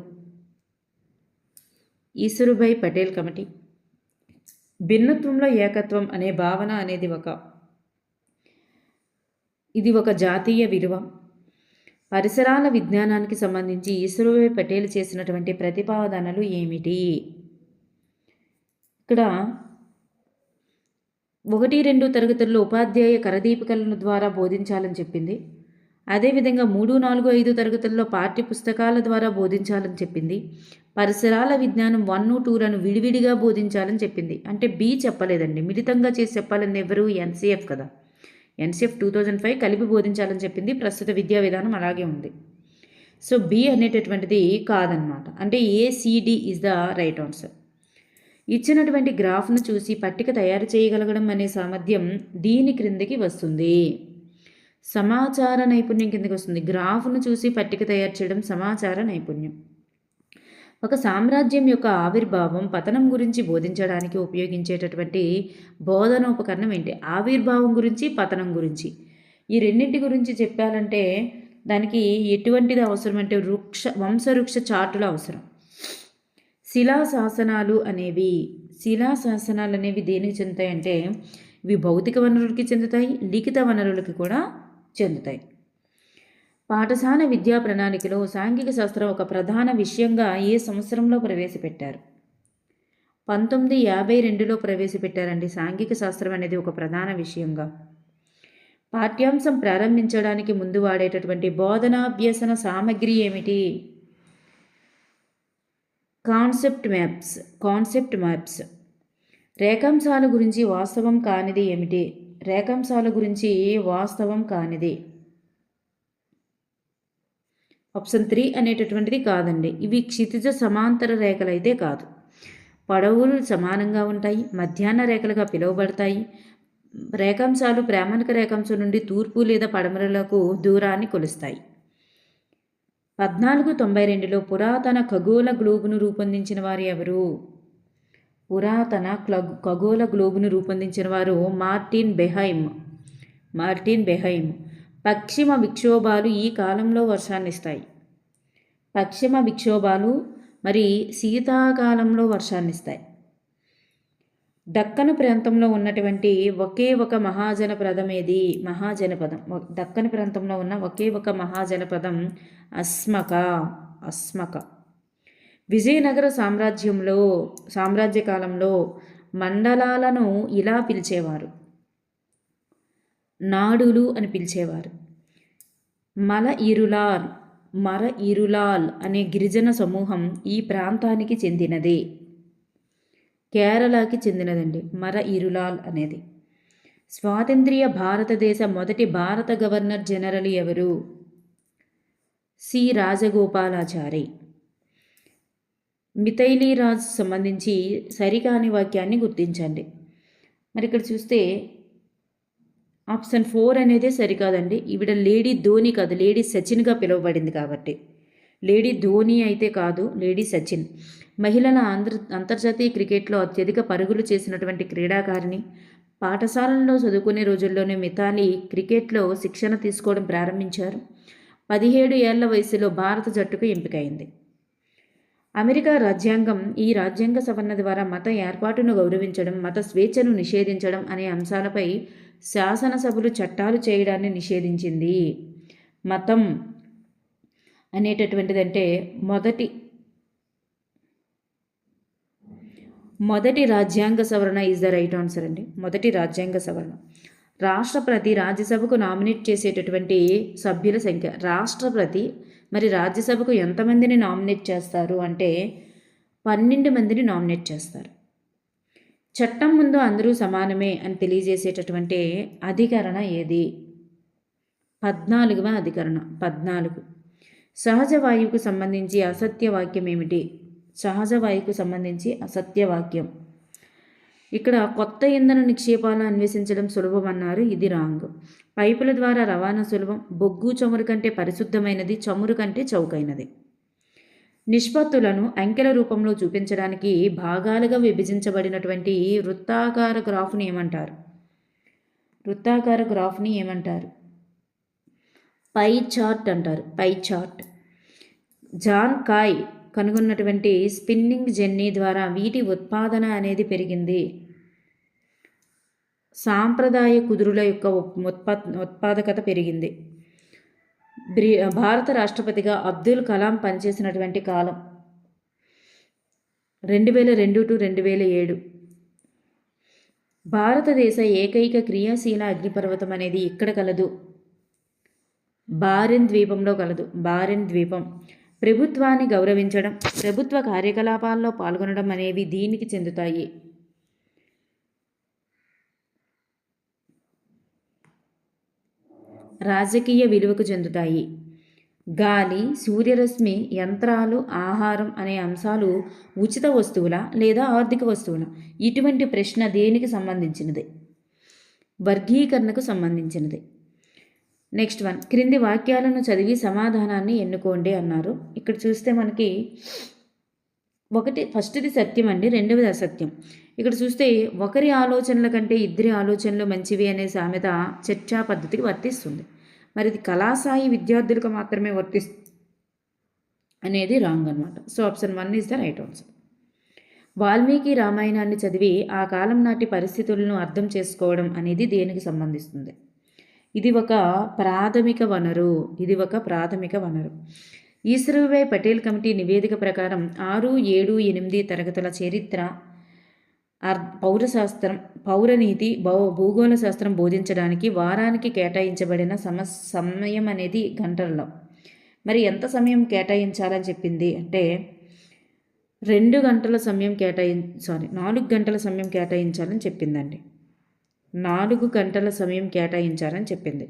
ఈశ్వరుభాయ్ పటేల్ కమిటీ. భిన్నత్వంలో ఏకత్వం అనే భావన అనేది ఇది ఒక జాతీయ విలువ. పరిసరాల విజ్ఞానానికి సంబంధించి ఈశ్వరుభాయ్ పటేల్ చేసినటువంటి ప్రతిపాదనలు ఏమిటి? ఇక్కడ 1-2 తరగతుల్లో ఉపాధ్యాయ కరదీపికల ద్వారా బోధించాలని చెప్పింది. అదేవిధంగా 3, 4, 5 తరగతుల్లో పాఠ్య పుస్తకాల ద్వారా బోధించాలని చెప్పింది. పరిసరాల విజ్ఞానం 1, 2లను విడివిడిగా బోధించాలని చెప్పింది. అంటే బి చెప్పలేదండి, మిళితంగా చేసి చెప్పాలని ఎవరు? ఎన్సీఎఫ్ కదా. ఎన్సీఎఫ్ 2005 కలిపి బోధించాలని చెప్పింది. ప్రస్తుత విద్యా విధానం అలాగే ఉంది. సో బి అనేటటువంటిది కాదనమాట. అంటే ACD is the right answer. ఇచ్చినటువంటి గ్రాఫ్ను చూసి పట్టిక తయారు చేయగలగడం అనే సామర్థ్యం దీని క్రిందికి వస్తుంది. సమాచార నైపుణ్యం కిందకి వస్తుంది. గ్రాఫ్ను చూసి పట్టిక తయారు చేయడం సమాచార నైపుణ్యం. ఒక సామ్రాజ్యం యొక్క ఆవిర్భావం, పతనం గురించి బోధించడానికి ఉపయోగించేటటువంటి బోధనోపకరణం ఏంటి? ఆవిర్భావం గురించి, పతనం గురించి, ఈ రెండింటి గురించి చెప్పాలంటే దానికి ఎటువంటిది అవసరం అంటే వంశవృక్ష చార్టులు అవసరం. శిలాశాసనాలు అనేవి దేనికి చెందుతాయంటే ఇవి భౌతిక వనరులకి చెందుతాయి, లిఖిత వనరులకి కూడా చెందుతాయి. పాఠశాల విద్యా ప్రణాళికలో సాంఘిక శాస్త్రం ఒక ప్రధాన విషయంగా ఏ సంవత్సరంలో ప్రవేశపెట్టారు? 1952లో ప్రవేశపెట్టారండి. సాంఘిక శాస్త్రం అనేది ఒక ప్రధాన విషయంగా. పాఠ్యాంశం ప్రారంభించడానికి ముందు వాడేటటువంటి బోధనాభ్యసన సామగ్రి ఏమిటి? Concept maps. రేఖాంశాల గురించి వాస్తవం కానిది ఏమిటి? రేఖాంశాల గురించి వాస్తవం కానిది ఆప్షన్ 3 అనేటటువంటిది కాదండి. ఇవి క్షితిజ సమాంతర రేఖలు అయితే కాదు. పొడవులు సమానంగా ఉంటాయి, మధ్యాహ్న రేఖలుగా పిలువబడతాయి. రేఖాంశాలు ప్రామాణిక రేఖాంశం నుండి తూర్పు లేదా పడమరలకు దూరాన్ని కొలుస్తాయి. 1492లో పురాతన ఖగోళ గ్లోబును రూపొందించిన వారు ఎవరు? పురాతన ఖగోళ గ్లోబును రూపొందించిన వారు మార్టిన్ బెహైమ్. పశ్చిమ విక్షోభాలు ఈ కాలంలో వర్షాన్నిస్తాయి. పశ్చిమ విక్షోభాలు మరి శీతాకాలంలో వర్షాన్నిస్తాయి. దక్కను ప్రాంతంలో ఉన్నటువంటి ఒకే ఒక మహాజనపదం ఏది? దక్కను ప్రాంతంలో ఉన్న ఒకే ఒక మహాజనపదం అస్మక. విజయనగర సామ్రాజ్య కాలంలో మండలాలను ఇలా పిలిచేవారు, నాడులు అని పిలిచేవారు. మర ఇరులాల్ అనే గిరిజన సమూహం ఈ ప్రాంతానికి చెందినది. కేరళకి చెందినదండి మర ఇరులాల్ అనేది. స్వాతంత్ర్య భారతదేశ మొదటి భారత గవర్నర్ జనరల్ ఎవరు? సి రాజగోపాలాచారి. మిథైలీ రాజ్ సంబంధించి సరికాని వాక్యాన్ని గుర్తించండి. మరి ఇక్కడ చూస్తే ఆప్షన్ 4 అనేదే సరికాదండి. ఈవిడ లేడీ ధోని కాదు, లేడీ సచిన్గా పిలువబడింది కాబట్టి. లేడీ ధోని అయితే కాదు, లేడీ సచిన్. మహిళల అంతర్జాతీయ క్రికెట్లో అత్యధిక పరుగులు చేసినటువంటి క్రీడాకారిణి. పాఠశాలల్లో చదువుకునే రోజుల్లోనే మిథాలీ క్రికెట్లో శిక్షణ తీసుకోవడం ప్రారంభించారు. 17 ఏళ్ల వయసులో భారత జట్టుకు ఎంపికైంది. అమెరికా రాజ్యాంగం ఈ రాజ్యాంగ సవరణ ద్వారా మత ఏర్పాటును గౌరవించడం, మత స్వేచ్ఛను నిషేధించడం అనే అంశాలపై శాసనసభలు చట్టాలు చేయడాన్ని నిషేధించింది. మతం అనేటటువంటిదంటే మొదటి రాజ్యాంగ సవరణ ఈజ్ ద రైట్ ఆన్సర్ అండి. మొదటి రాజ్యాంగ సవరణ. రాష్ట్రపతి రాజ్యసభకు నామినేట్ చేసేటటువంటి సభ్యుల సంఖ్య. రాష్ట్రపతి మరి రాజ్యసభకు ఎంతమందిని నామినేట్ చేస్తారు అంటే 12 మందిని నామినేట్ చేస్తారు. చట్టం ముందు అందరూ సమానమే అని తెలియజేసేటటువంటి అధికరణ ఏది? 14వ అధికరణ. 14. సహజ వాయువుకు సంబంధించి అసత్య వాక్యం ఏమిటి? సహజ వాయువుకు సంబంధించి అసత్య వాక్యం. ఇక్కడ కొత్త ఇంధన నిక్షేపాలను అన్వేషించడం సులభం అన్నారు. ఇది రాంగ్. పైపుల ద్వారా రవాణా సులభం. బొగ్గు చమురు కంటే పరిశుద్ధమైనది, చమురు కంటే చౌకైనది. నిష్పత్తులను అంకెల రూపంలో చూపించడానికి భాగాలుగా విభజించబడినటువంటి వృత్తాకార గ్రాఫ్ని ఏమంటారు? వృత్తాకార గ్రాఫ్ని ఏమంటారు? పై చార్ట్ అంటారు. Pie chart. జాన్ కాయ్ కనుగొన్నటువంటి స్పిన్నింగ్ జెన్నీ ద్వారా వీటి ఉత్పాదన అనేది పెరిగింది. సాంప్రదాయ కుదురుల యొక్క ఉత్పాదకత పెరిగింది. భారత రాష్ట్రపతిగా అబ్దుల్ కలాం పనిచేసినటువంటి కాలం 2002 to 2007. భారతదేశ ఏకైక క్రియాశీల అగ్నిపర్వతం అనేది ఇక్కడ కలదు. బారెన్ ద్వీపంలో కలదు. బారెన్ ద్వీపం. ప్రభుత్వాన్ని గౌరవించడం, ప్రభుత్వ కార్యకలాపాల్లో పాల్గొనడం అనేవి దీనికి చెందుతాయి. రాజకీయ విలువకు చెందుతాయి. గాలి, సూర్యరశ్మి, యంత్రాలు, ఆహారం అనే అంశాలు ఉచిత వస్తువుల లేదా ఆర్థిక వస్తువుల? ఇటువంటి ప్రశ్న దేనికి సంబంధించినది? వర్గీకరణకు సంబంధించినది. Next one. క్రింది వాక్యాలను చదివి సమాధానాన్ని ఎన్నుకోండి అన్నారు. ఇక్కడ చూస్తే మనకి ఫస్ట్ది సత్యం అండి, రెండవది అసత్యం. ఇక్కడ చూస్తే ఒకరి ఆలోచనల కంటే ఇద్దరి ఆలోచనలు మంచివి అనే సామెత చర్చా పద్ధతికి వర్తిస్తుంది. మరి ఇది కళాశాయి విద్యార్థులకు మాత్రమే అనేది రాంగ్ అనమాట. So option 1 is the right answer. Valmiki రామాయణాన్ని చదివి ఆ కాలం నాటి పరిస్థితులను అర్థం చేసుకోవడం అనేది దేనికి సంబంధిస్తుంది? ఇది ఒక ప్రాథమిక వనరు. ఈశ్వరభాయ్ పటేల్ కమిటీ నివేదిక ప్రకారం 6, 7, 8 తరగతుల చరిత్ర, పౌరశాస్త్రం, పౌరనీతి, భూగోళ శాస్త్రం బోధించడానికి వారానికి కేటాయించబడిన సమయం అనేది గంటల్లో. మరి ఎంత సమయం కేటాయించాలని చెప్పింది అంటే 4 గంటల సమయం కేటాయించాలని చెప్పిందండి. 4 గంటల సమయం కేటాయించాలని చెప్పింది.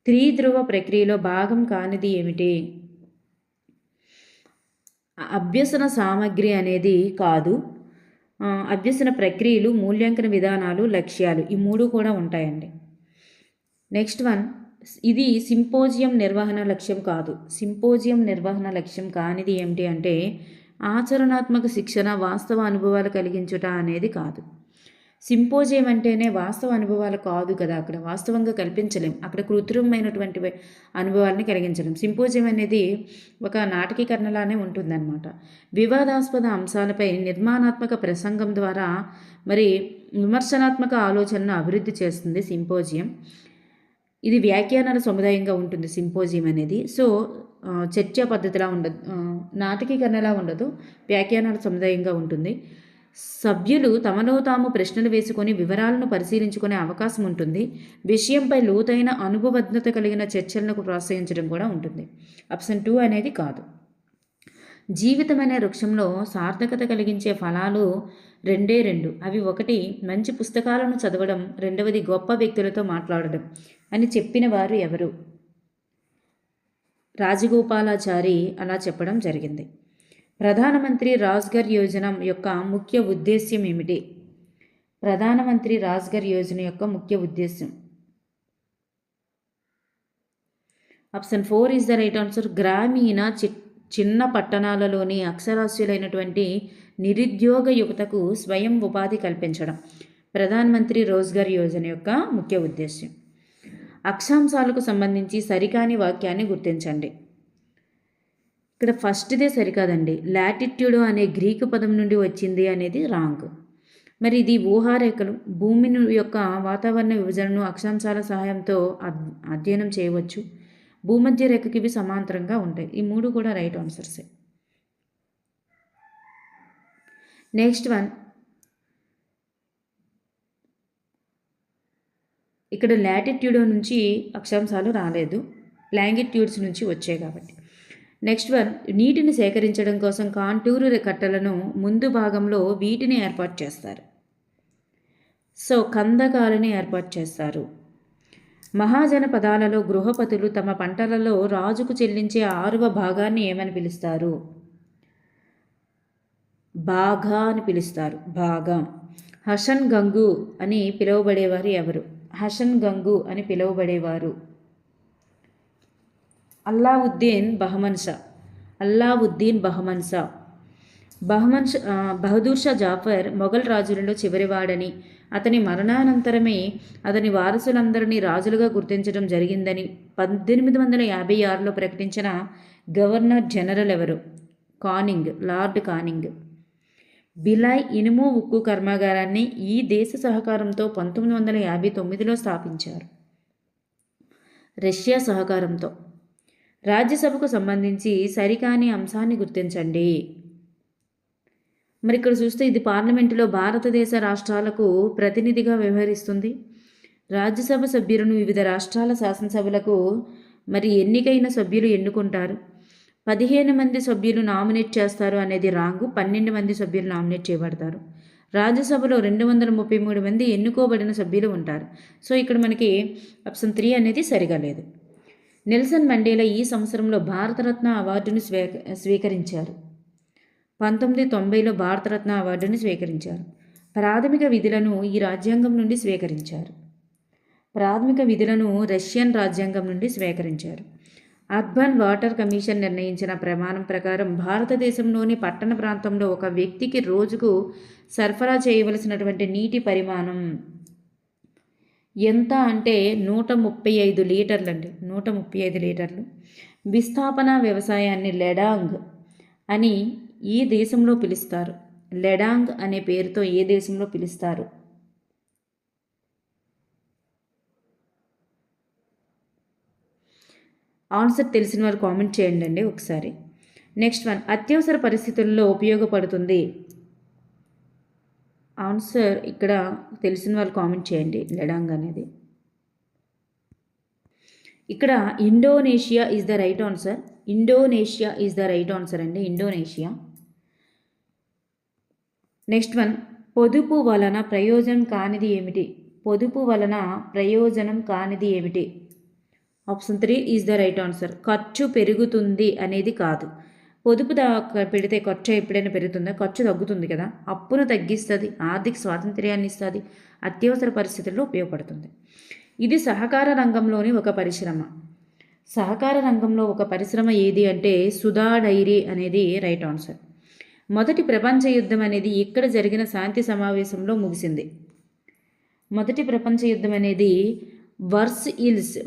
త్రిధ్రువ ప్రక్రియలో భాగం కానిది ఏమిటి? అభ్యసన సామగ్రి అనేది కాదు. అభ్యసన ప్రక్రియలు, మూల్యాంకన విధానాలు, లక్ష్యాలు, ఈ 3 కూడా ఉంటాయండి. Next one. ఇది సింపోజియం నిర్వహణ లక్ష్యం కాదు. సింపోజియం నిర్వహణ లక్ష్యం కానిది ఏమిటి అంటే ఆచరణాత్మక శిక్షణ, వాస్తవ అనుభవాలు కలిగించుట అనేది కాదు. సింపోజియం అంటేనే వాస్తవ అనుభవాలు కాదు కదా, అక్కడ వాస్తవంగా కల్పించలేం, అక్కడ కృత్రిమమైనటువంటి అనుభవాలని కలిగించలేం. సింపోజియం అనేది ఒక నాటకీకరణలానే ఉంటుందన్నమాట. వివాదాస్పద అంశాలపై నిర్మాణాత్మక ప్రసంగం ద్వారా మరి విమర్శనాత్మక ఆలోచనను అభివృద్ధి చేస్తుంది సింపోజియం. ఇది వ్యాఖ్యానాల సముదాయంగా ఉంటుంది సింపోజియం అనేది. సో చర్చా పద్ధతిలా ఉండదు, నాటకీకరణలా ఉండదు, వ్యాఖ్యానాల సముదాయంగా ఉంటుంది. సభ్యులు తమలో తాము ప్రశ్నలు వేసుకొని వివరాలను పరిశీలించుకునే అవకాశం ఉంటుంది. విషయంపై లోతైన అనుభవజ్ఞత కలిగిన చర్చలకు ప్రోత్సహించడం కూడా ఉంటుంది. ఆప్షన్ 2 అనేది కాదు. జీవితం అనే వృక్షంలో సార్థకత కలిగించే ఫలాలు 2. అవి 1 మంచి పుస్తకాలను చదవడం, 2 గొప్ప వ్యక్తులతో మాట్లాడడం అని చెప్పిన వారు ఎవరు? రాజగోపాలాచారి అలా చెప్పడం జరిగింది. ప్రధానమంత్రి రాజ్గర్ యోజన యొక్క ముఖ్య ఉద్దేశ్యం ఏమిటి? ప్రధానమంత్రి రాజ్గర్ యోజన యొక్క ముఖ్య ఉద్దేశ్యం. Option 4 is the right answer. గ్రామీణ చిన్న పట్టణాలలోని అక్షరాస్యులైనటువంటి నిరుద్యోగ యువతకు స్వయం ఉపాధి కల్పించడం. ప్రధానమంత్రి రోజ్గార్ యోజన యొక్క ముఖ్య ఉద్దేశ్యం. అక్షాంశాలకు సంబంధించి సరికాని వాక్యాన్ని గుర్తించండి. ఇక్కడ ఫస్ట్దే సరికాదండి. లాటిట్యూడ్ అనే గ్రీకు పదం నుండి వచ్చింది అనేది రాంగ్. మరి ఇది ఊహారేఖలు భూమి యొక్క వాతావరణ విభజనను అక్షాంశాల సహాయంతో అధ్యయనం చేయవచ్చు. భూమధ్య రేఖకి ఇవి సమాంతరంగా ఉంటాయి. ఈ మూడు కూడా రైట్ ఆన్సర్సే. నెక్స్ట్ వన్, ఇక్కడ లాటిట్యూడ్ నుంచి అక్షాంశాలు రాలేదు, లాంగిట్యూడ్స్ నుంచి వచ్చాయి కాబట్టి. నెక్స్ట్ వన్, నీటిని సేకరించడం కోసం కాంటూరు కట్టలను ముందు భాగంలో వీటిని ఏర్పాటు చేస్తారు. సో కందకాలని ఏర్పాటు చేస్తారు. మహాజన పదాలలో గృహపతులు తమ పంటలలో రాజుకు చెల్లించే 6వ భాగాన్ని ఏమని పిలుస్తారు? బాగా అని పిలుస్తారు. బాగా. హషన్ గంగు అని పిలువబడేవారు ఎవరు? హషన్ గంగు అని పిలువబడేవారు అల్లావుద్దీన్ బహమన్షా. అల్లావుద్దీన్ బహమన్షా. బహదూర్ షా జాఫర్ మొఘల్ రాజులలో చివరివాడని, అతని మరణానంతరమే అతని వారసులందరినీ రాజులుగా గుర్తించడం జరిగిందని 1856లో ప్రకటించిన గవర్నర్ జనరల్ ఎవరు? Canning, Lord Canning. బిలాయ్ ఇనుము ఉక్కు కర్మాగారాన్ని ఈ దేశ సహకారంతో 1959లో స్థాపించారు, రష్యా సహకారంతో. రాజ్యసభకు సంబంధించి సరికాని అంశాన్ని గుర్తించండి. మరి ఇక్కడ చూస్తే ఇది పార్లమెంటులో భారతదేశ రాష్ట్రాలకు ప్రతినిధిగా వ్యవహరిస్తుంది. రాజ్యసభ సభ్యులను వివిధ రాష్ట్రాల శాసనసభలకు మరి ఎన్నికైన సభ్యులు ఎన్నుకుంటారు. 15 మంది సభ్యులు నామినేట్ చేస్తారు అనేది రాంగు. 12 మంది సభ్యులు నామినేట్ చేయబడతారు. రాజ్యసభలో 233 మంది ఎన్నుకోబడిన సభ్యులు ఉంటారు. సో ఇక్కడ మనకి ఆప్షన్ 3 అనేది సరిగా లేదు. నెల్సన్ మండేలా ఈ సంవత్సరంలో భారతరత్న అవార్డును స్వీకరించారు. 1990లో భారతరత్న అవార్డును స్వీకరించారు. ప్రాథమిక విధులను ఈ రాజ్యాంగం నుండి స్వీకరించారు. ప్రాథమిక విధులను రష్యన్ రాజ్యాంగం నుండి స్వీకరించారు. అర్బన్ వాటర్ కమిషన్ నిర్ణయించిన ప్రమాణం ప్రకారం భారతదేశంలోని పట్టణ ప్రాంతంలో ఒక వ్యక్తికి రోజుకు సరఫరా చేయవలసినటువంటి నీటి పరిమాణం ఎంత అంటే 135 లీటర్లు అండి. 135 లీటర్లు. విస్థాపన వ్యవసాయాన్ని లెడాంగ్ అని ఈ దేశంలో పిలుస్తారు. లెడాంగ్ అనే పేరుతో ఏ దేశంలో పిలుస్తారు? ఆన్సర్ తెలిసిన వారు కామెంట్ చేయండి అండి ఒకసారి. నెక్స్ట్ వన్, అత్యవసర పరిస్థితుల్లో ఉపయోగపడుతుంది. ఆన్సర్ ఇక్కడ తెలిసిన వాళ్ళు కామెంట్ చేయండి. లెడాంగ్ అనేది ఇక్కడ Indonesia is the right answer. Indonesia is the right answer అండి. ఇండోనేషియా. నెక్స్ట్ వన్, పొదుపు వలన ప్రయోజనం కానిది ఏమిటి? పొదుపు వలన ప్రయోజనం కానిది ఏమిటి? Option 3 is the right answer. ఖర్చు పెరుగుతుంది అనేది కాదు. పొదుపు పెడితే ఖర్చు ఎప్పుడైనా పెరుగుతుందా? ఖర్చు తగ్గుతుంది కదా. అప్పును తగ్గిస్తుంది, ఆర్థిక స్వాతంత్ర్యాన్ని ఇస్తుంది, అత్యవసర పరిస్థితుల్లో ఉపయోగపడుతుంది. ఇది సహకార రంగంలోని ఒక పరిశ్రమ. సహకార రంగంలో ఒక పరిశ్రమ ఏది అంటే సుధా డైరీ అనేది రైట్ ఆన్సర్. మొదటి ప్రపంచ యుద్ధం అనేది ఇక్కడ జరిగిన శాంతి సమావేశంలో ముగిసింది. మొదటి ప్రపంచ యుద్ధం అనేది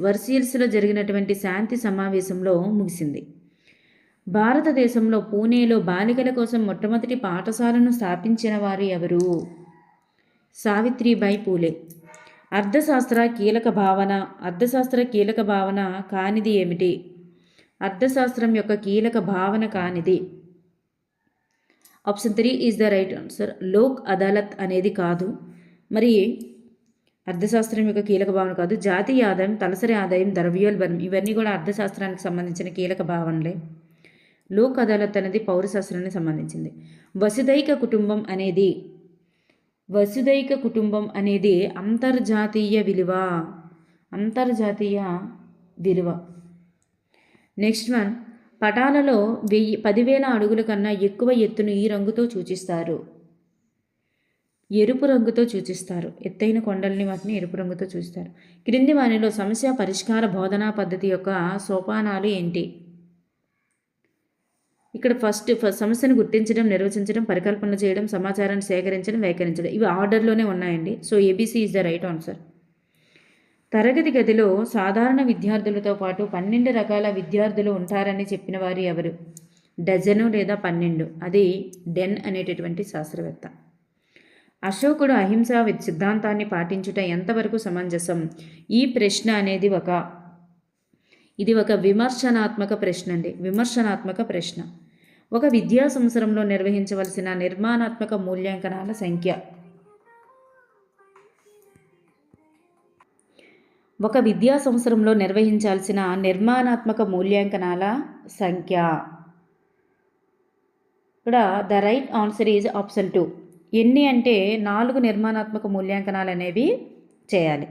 వర్సిల్స్లో జరిగినటువంటి శాంతి సమావేశంలో ముగిసింది. భారతదేశంలో పూణేలో బాలికల కోసం మొట్టమొదటి పాఠశాలను స్థాపించిన వారు ఎవరు? సావిత్రిబాయి పూలే. అర్థశాస్త్ర కీలక భావన కానిది ఏమిటి? అర్థశాస్త్రం యొక్క కీలక భావన కానిది. Option 3 is the right answer. Lok Adalat అనేది కాదు. మరి అర్థశాస్త్రం యొక్క కీలక భావన కాదు. జాతీయ ఆదాయం, తలసరి ఆదాయం, ద్రవ్యోల్బణం ఇవన్నీ కూడా అర్థశాస్త్రానికి సంబంధించిన కీలక భావనలే. లోక్ అదాలత్ అనేది పౌరశాస్త్రానికి సంబంధించింది. వసుదైక కుటుంబం అనేది అంతర్జాతీయ విలువ. నెక్స్ట్ వన్, పటాలలో 10,000 అడుగుల కన్నా ఎక్కువ ఎత్తును ఈ రంగుతో సూచిస్తారు. ఎరుపు రంగుతో సూచిస్తారు. ఎత్తైన కొండల్ని వాటిని ఎరుపు రంగుతో సూచిస్తారు. క్రింది వానిలో సమస్య పరిష్కార బోధనా పద్ధతి యొక్క సోపానాలు ఏంటి? ఇక్కడ ఫస్ట్ సమస్యను గుర్తించడం, నిర్వచించడం, పరికల్పన చేయడం, సమాచారాన్ని సేకరించడం, వ్యాఖ్యానించడం, ఇవి ఆర్డర్లోనే ఉన్నాయండి. So ABC is the right answer. తరగతి గదిలో సాధారణ విద్యార్థులతో పాటు 12 రకాల విద్యార్థులు ఉంటారని చెప్పిన వారు ఎవరు? డజను లేదా 12. అది డెన్ అనేటటువంటి శాస్త్రవేత్త. అశోకుడు అహింసా సిద్ధాంతాన్ని పాటించుట ఎంతవరకు సమంజసం? ఈ ప్రశ్న అనేది ఇది ఒక విమర్శనాత్మక ప్రశ్న అండి. విమర్శనాత్మక ప్రశ్న. ఒక విద్యా సంవత్సరంలో నిర్వహించవలసిన నిర్మాణాత్మక మూల్యాంకనాల సంఖ్య. ఒక విద్యా సంవత్సరంలో నిర్వహించాల్సిన నిర్మాణాత్మక మూల్యాంకనాల సంఖ్య. ఇక్కడ the right answer is option 2. ఎన్ని అంటే 4 నిర్మాణాత్మక మూల్యాంకనాలు అనేవి చేయాలి.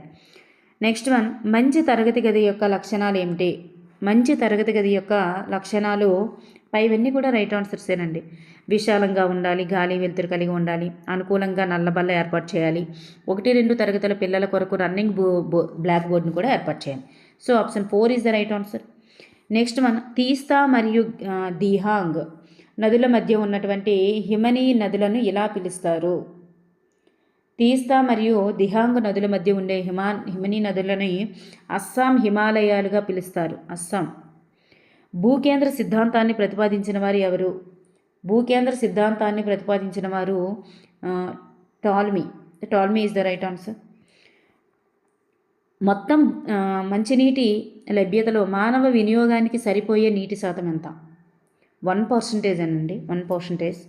నెక్స్ట్ వన్, మంచి తరగతి గది యొక్క లక్షణాలు ఏమిటి? మంచి తరగతి గది యొక్క లక్షణాలు పైవన్నీ కూడా రైట్ ఆన్సర్సేనండి. విశాలంగా ఉండాలి, గాలి వెలుతురు కలిగి ఉండాలి, అనుకూలంగా నల్లబల్ల ఏర్పాటు చేయాలి, 1-2 తరగతుల పిల్లల కొరకు రన్నింగ్ బ్లాక్ బోర్డ్ని కూడా ఏర్పాటు చేయాలి. So option 4 is the right answer. Next one, తీస్తా మరియు దిహాంగ్ నదుల మధ్య ఉన్నటువంటి హిమనీ నదులను ఇలా పిలుస్తారు? తీస్తా మరియు దిహాంగ్ నదుల మధ్య ఉండే హిమనీ నదులని అస్సాం హిమాలయాలుగా పిలుస్తారు. అస్సాం. భూకేంద్ర సిద్ధాంతాన్ని ప్రతిపాదించిన వారు ఎవరు? భూకేంద్ర సిద్ధాంతాన్ని ప్రతిపాదించిన వారు టాల్మీ. టాల్మీ ఈజ్ ద రైట్ ఆన్సర్. మొత్తం మంచినీటి లభ్యతలో మానవ వినియోగానికి సరిపోయే నీటి శాతం ఎంత? 1% అనండి. 1%.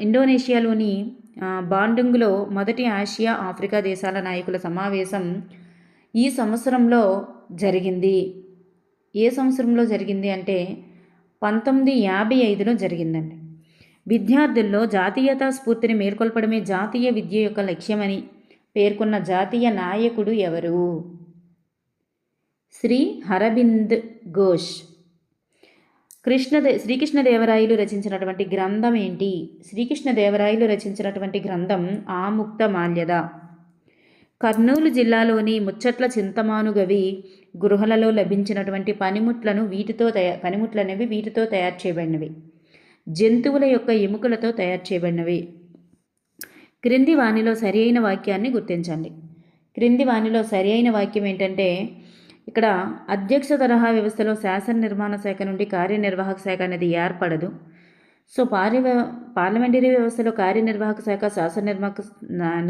ఇండోనేషియాలోని బాండుంగ్లో మొదటి ఆసియా ఆఫ్రికా దేశాల నాయకుల సమావేశం ఈ సంవత్సరంలో జరిగింది. ఏ సంవత్సరంలో జరిగింది అంటే 1955లో జరిగిందండి. విద్యార్థుల్లో జాతీయతా స్ఫూర్తిని మేల్కొల్పడమే జాతీయ విద్య యొక్క లక్ష్యమని పేర్కొన్న జాతీయ నాయకుడు ఎవరు? శ్రీ అరబింద్ ఘోష్. శ్రీకృష్ణదేవరాయలు రచించినటువంటి గ్రంథం ఏంటి? శ్రీకృష్ణదేవరాయలు రచించినటువంటి గ్రంథం ఆముక్తమాల్యద. కర్నూలు జిల్లాలోని ముచ్చట్ల చింతమానుగవి గృహలలో లభించినటువంటి పనిముట్లు అనేవి వీటితో తయారు చేయబడినవి. జంతువుల యొక్క ఎముకలతో తయారు చేయబడినవి. క్రింది వానిలో సరి అయిన వాక్యాన్ని గుర్తించండి. క్రింది వానిలో సరి అయిన వాక్యం ఏంటంటే, ఇక్కడ అధ్యక్ష తరహా వ్యవస్థలో శాసన నిర్మాణ శాఖ నుండి కార్యనిర్వాహక శాఖ అనేది ఏర్పడదు. సో పార్లమెంటరీ వ్యవస్థలో కార్యనిర్వాహక శాఖ శాసన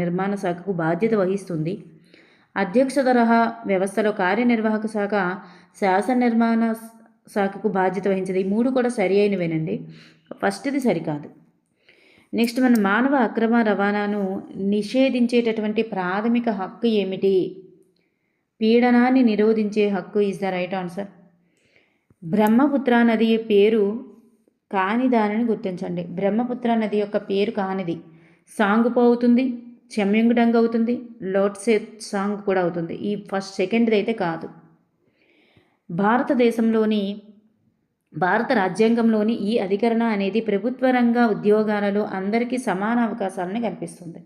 నిర్మాణ శాఖకు బాధ్యత వహిస్తుంది. అధ్యక్ష తరహా వ్యవస్థలో కార్యనిర్వాహక శాఖ శాసన నిర్మాణ శాఖకు బాధ్యత వహించేది. ఈ 3 కూడా సరి అయినవేనండి. ఫస్ట్ది సరికాదు. నెక్స్ట్ మన మానవ అక్రమ రవాణాను నిషేధించేటటువంటి ప్రాథమిక హక్కు ఏమిటి? పీడనాన్ని నిరోధించే హక్కు is the right answer. Brahmaputra నది పేరు కాని దానిని గుర్తించండి. బ్రహ్మపుత్ర నది యొక్క పేరు కానిది. సాంగుపు అవుతుంది, చెమ్యంగుడంగ్ అవుతుంది, లోట్సే సాంగ్ కూడా అవుతుంది. ఈ సెకండ్ది అయితే కాదు. భారత రాజ్యాంగంలోని ఈ అధికరణ అనేది ప్రభుత్వ రంగ ఉద్యోగాలలో అందరికీ సమాన అవకాశాలను కల్పిస్తుంది.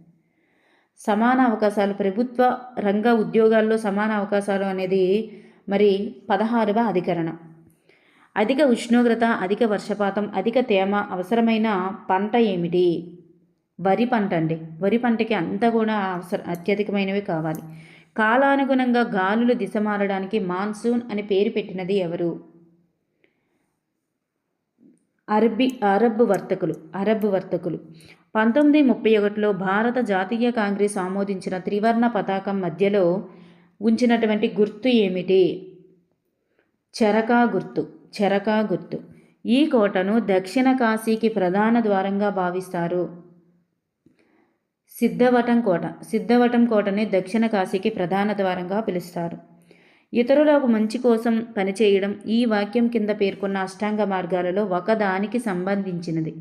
సమాన అవకాశాలు, ప్రభుత్వ రంగ ఉద్యోగాల్లో సమాన అవకాశాలు అనేది మరి 16వ అధికరణ. అధిక ఉష్ణోగ్రత, అధిక వర్షపాతం, అధిక తేమ అవసరమైన పంట ఏమిటి? వరి పంట అండి. వరి పంటకి అంతా కూడా అత్యధికమైనవి కావాలి. కాలానుగుణంగా గాలులు దిశ మారడానికి మాన్సూన్ అని పేరు పెట్టినది ఎవరు? అరబ్ వర్తకులు. 1931లో భారత జాతీయ కాంగ్రెస్ ఆమోదించిన త్రివర్ణ పతాకం మధ్యలో ఉంచినటువంటి గుర్తు ఏమిటి? చెరకా గుర్తు. ఈ కోటను దక్షిణ కాశీకి ప్రధాన ద్వారంగా భావిస్తారు. సిద్ధవటం కోటని దక్షిణ కాశీకి ప్రధాన ద్వారంగా పిలుస్తారు. ఇతరులకు మంచి కోసం పనిచేయడం ఈ వాక్యం కింద పేర్కొన్న అష్టాంగ మార్గాలలో ఒకదానికి సంబంధించినది.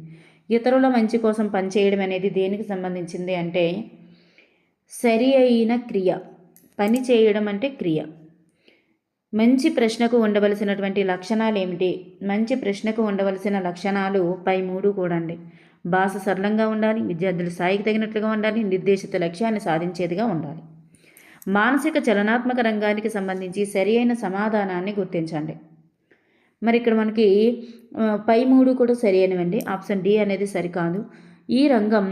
ఇతరుల మంచి కోసం పనిచేయడం అనేది దేనికి సంబంధించింది అంటే సరి అయిన క్రియ. పని చేయడం అంటే క్రియ. మంచి ప్రశ్నకు ఉండవలసినటువంటి లక్షణాలు ఏమిటి? మంచి ప్రశ్నకు ఉండవలసిన లక్షణాలు పై 3 కూడా అండి. భాష సరళంగా ఉండాలి, విద్యార్థుల స్థాయికి తగినట్లుగా ఉండాలి, నిర్దేశిత లక్ష్యాన్ని సాధించేదిగా ఉండాలి. మానసిక చలనాత్మక రంగానికి సంబంధించి సరి అయిన సమాధానాన్ని గుర్తించండి. మరి ఇక్కడ మనకి పై 3 కూడా సరి అయినవండి. ఆప్షన్ డి అనేది సరికాదు. ఈ రంగం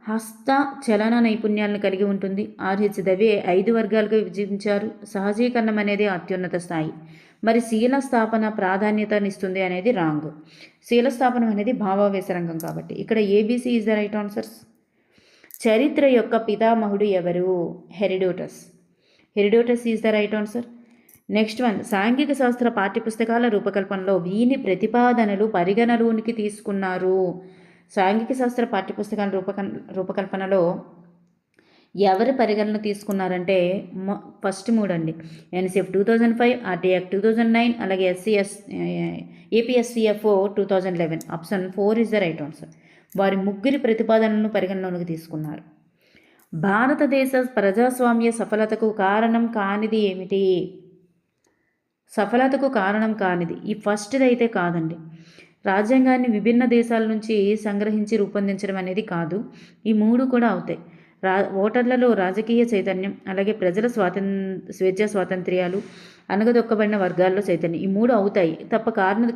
హస్త చలన నైపుణ్యాలను కలిగి ఉంటుంది. ఆర్హెచ్ దవే 5 వర్గాలుగా విభజించారు. సహజీకరణం అనేది అత్యున్నత స్థాయి. మరి శీల స్థాపన ప్రాధాన్యతనిస్తుంది అనేది రాంగ్. శీల స్థాపనం అనేది భావావేశ రంగం కాబట్టి ఇక్కడ ABC is the right answers. చరిత్ర యొక్క పితామహుడు ఎవరు? Herodotus. Herodotus is the right answer. Next one, సాంఘిక శాస్త్ర పాఠ్యపుస్తకాల రూపకల్పనలో వీని ప్రతిపాదనలు పరిగణలోనికి తీసుకున్నారు. సాంఘిక శాస్త్ర పాఠ్యపుస్తకాల రూపకల్పనలో ఎవరు పరిగణన తీసుకున్నారంటే ఫస్ట్ 3 అండి. ఎన్సీఎఫ్ 2005, ఆర్టీఎక్ 2009, అలాగే APSCF 2011. Option 4 is the right answer. వారి ముగ్గురి ప్రతిపాదనలను పరిగణలోకి తీసుకున్నారు. భారతదేశ ప్రజాస్వామ్య సఫలతకు కారణం కానిది ఏమిటి? సఫలతకు కారణం కానిది ఈ ఫస్ట్ది అయితే కాదండి. రాజ్యాంగాన్ని విభిన్న దేశాల నుంచి సంగ్రహించి రూపొందించడం అనేది కాదు. ఈ 3 కూడా అవుతాయి. ఓటర్లలో రాజకీయ చైతన్యం, అలాగే ప్రజల స్వేచ్ఛా స్వాతంత్ర్యాలు, అనగదొక్కబడిన వర్గాల్లో చైతన్యం, ఈ 3 అవుతాయి. తప్ప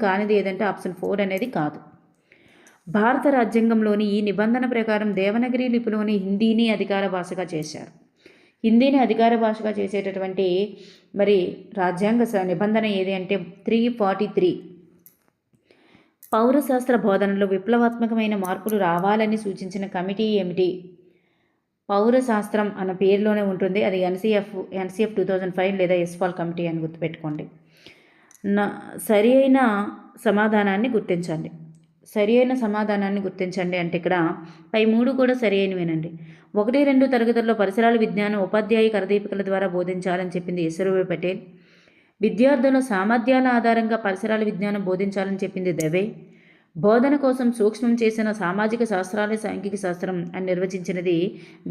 కానిది ఏదంటే ఆప్షన్ 4 అనేది కాదు. భారత రాజ్యాంగంలోని ఈ నిబంధన ప్రకారం దేవనగిరి లిపిలోని హిందీని అధికార భాషగా చేశారు. హిందీని అధికార భాషగా చేసేటటువంటి మరి రాజ్యాంగ నిబంధన ఏది అంటే 343. పౌరశాస్త్ర బోధనలో విప్లవాత్మకమైన మార్పులు రావాలని సూచించిన కమిటీ ఏమిటి? పౌరశాస్త్రం అన్న పేరులోనే ఉంటుంది. అది ఎన్సీఎఫ్ 2005 లేదా ఎస్ఫాల్ కమిటీ అని గుర్తుపెట్టుకోండి. సరి అయిన సమాధానాన్ని గుర్తించండి. సరి అయిన సమాధానాన్ని గుర్తించండి అంటే ఇక్కడ పై 3 కూడా సరి అయినవేనండి. 1, 2 తరగతుల్లో పరిసరాల విజ్ఞానం ఉపాధ్యాయ కరదీపికల ద్వారా బోధించాలని చెప్పింది యశ్వరావు పటేల్. విద్యార్థుల సామర్థ్యాల ఆధారంగా పరిసరాల విజ్ఞానం బోధించాలని చెప్పింది దవే. బోధన కోసం సూక్ష్మం చేసిన సామాజిక శాస్త్రాలే సాంఘిక శాస్త్రం అని నిర్వచించినది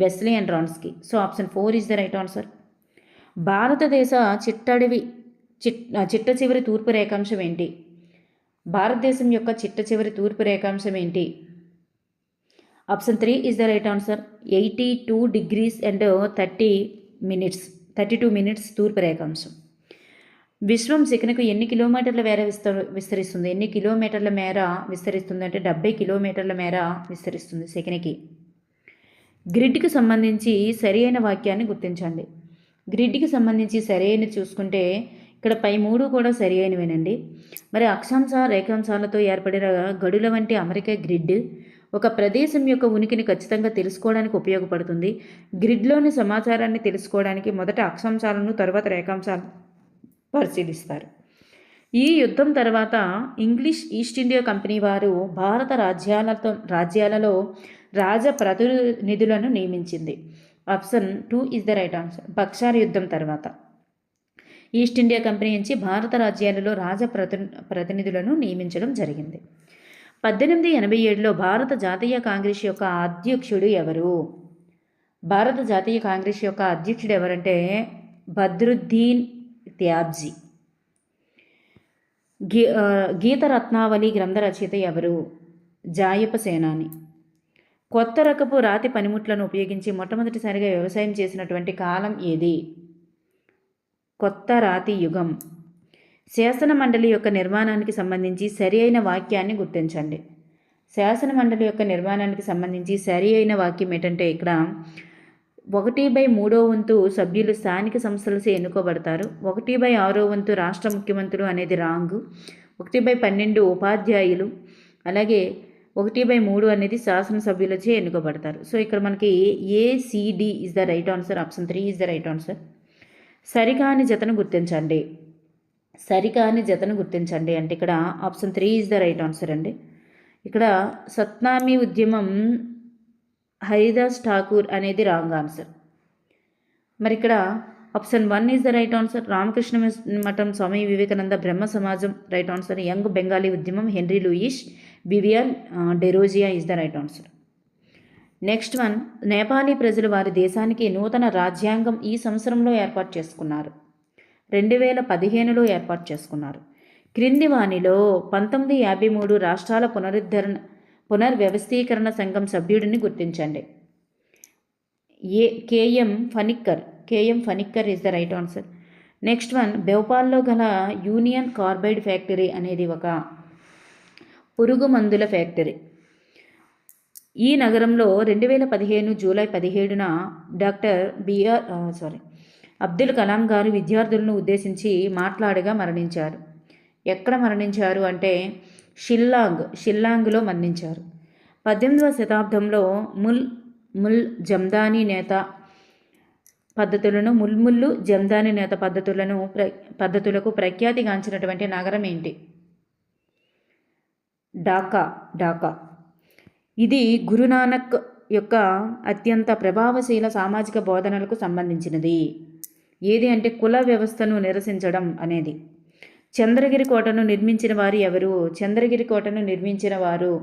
Wesley and Wronski. So option 4 is the right answer. భారతదేశ చిట్ట చివరి తూర్పు రేఖాంశం ఏంటి? భారతదేశం యొక్క చిట్ట చివరి తూర్పు రేఖాంశం ఏంటి? Option 3 is the right answer. 82 degrees and 32 minutes తూర్పు రేఖాంశం. విశ్వం సెకనుకు ఎన్ని కిలోమీటర్ల మేర విస్తరిస్తుంది? ఎన్ని కిలోమీటర్ల మేర విస్తరిస్తుంది అంటే 70 కిలోమీటర్ల మేర విస్తరిస్తుంది సెకనుకి. గ్రిడ్కి సంబంధించి సరి అయిన వాక్యాన్ని గుర్తించండి. గ్రిడ్కి సంబంధించి సరి అయిన చూసుకుంటే ఇక్కడ పై 3 కూడా సరి అయినవేనండి. మరి అక్షాంశ రేఖాంశాలతో ఏర్పడిన గడుల వంటి అమరిక గ్రిడ్ ఒక ప్రదేశం యొక్క ఉనికిని ఖచ్చితంగా తెలుసుకోవడానికి ఉపయోగపడుతుంది. గ్రిడ్లోని సమాచారాన్ని తెలుసుకోవడానికి మొదట అక్షాంశాలను తర్వాత రేఖాంశాలను పరిశీలిస్తారు. ఈ యుద్ధం తర్వాత ఇంగ్లీష్ ఈస్ట్ ఇండియా కంపెనీ వారు భారత రాజ్యాలలో ప్రతినిధులను నియమించింది. Option 2 is the right answer. Buxar యుద్ధం తర్వాత ఈస్ట్ ఇండియా కంపెనీ నుంచి భారత రాజ్యాలలో ప్రతినిధులను నియమించడం జరిగింది. 1887లో భారత జాతీయ కాంగ్రెస్ యొక్క అధ్యక్షుడు ఎవరు? భారత జాతీయ కాంగ్రెస్ యొక్క అధ్యక్షుడు ఎవరంటే బద్రుద్దీన్ త్యాబ్జీ. గీతరత్నావళి గ్రంథ రచయిత ఎవరు? జాయప సేనాని. కొత్త రకపు రాతి పనిముట్లను ఉపయోగించి మొట్టమొదటిసారిగా వ్యవసాయం చేసినటువంటి కాలం ఏది? కొత్త రాతి యుగం. శాసన మండలి యొక్క నిర్మాణానికి సంబంధించి సరి అయిన వాక్యాన్ని గుర్తించండి. శాసన మండలి యొక్క నిర్మాణానికి సంబంధించి సరి అయిన వాక్యం ఏంటంటే ఇక్కడ 1/3 వంతు సభ్యులు స్థానిక సంస్థలచే ఎన్నుకోబడతారు. 1/6 వంతు రాష్ట్ర ముఖ్యమంత్రులు అనేది రాంగ్. 1/12 ఉపాధ్యాయులు, అలాగే 1/3 అనేది శాసనసభ్యులచే ఎన్నుకోబడతారు. సో ఇక్కడ మనకి ACD is the right answer. Option 3 is the right answer. సరికాని జతను గుర్తించండి. సరికాని జతను గుర్తించండి అంటే ఇక్కడ option 3 is the right answer అండి. ఇక్కడ సత్నామీ ఉద్యమం హరిదాస్ ఠాకూర్ అనేది రాంగ్ ఆన్సర్. మరి ఇక్కడ option 1 is the right answer. Ramakrishna మఠం స్వామి వివేకానంద బ్రహ్మ సమాజం రైట్ ఆన్సర్. యంగ్ బెంగాలీ ఉద్యమం Henry Louis Vivian Derozio is the right answer. Next one, Nepali ప్రజలు వారి దేశానికి నూతన రాజ్యాంగం ఈ సంవత్సరంలో ఏర్పాటు చేసుకున్నారు. 2015లో ఏర్పాటు చేసుకున్నారు. క్రింది వానిలో 1953 రాష్ట్రాల పునర్వ్యవస్థీకరణ సంఘం సభ్యుడిని గుర్తించండి. KM Panikkar is the right answer. Next one, భోపాల్లో గల యూనియన్ కార్బైడ్ ఫ్యాక్టరీ అనేది ఒక పురుగు మందుల ఫ్యాక్టరీ. ఈ నగరంలో 2015 జూలై 17న డాక్టర్ అబ్దుల్ కలాం గారు విద్యార్థులను ఉద్దేశించి మాట్లాడగా మరణించారు. ఎక్కడ మరణించారు అంటే షిల్లాంగ్లో మరణించారు. 18వ శతాబ్దంలో ముల్ జమ్దానీ నేత పద్ధతులకు ప్రఖ్యాతిగాంచినటువంటి నగరం ఏంటి? ఢాకా. ఇది గురునానక్ యొక్క అత్యంత ప్రభావశీల సామాజిక బోధనలకు సంబంధించినది. ఏది అంటే కుల వ్యవస్థను నిరసించడం అనేది. చంద్రగిరి కోటను నిర్మించిన వారు ఎవరు? చంద్రగిరి కోటను నిర్మించిన వారు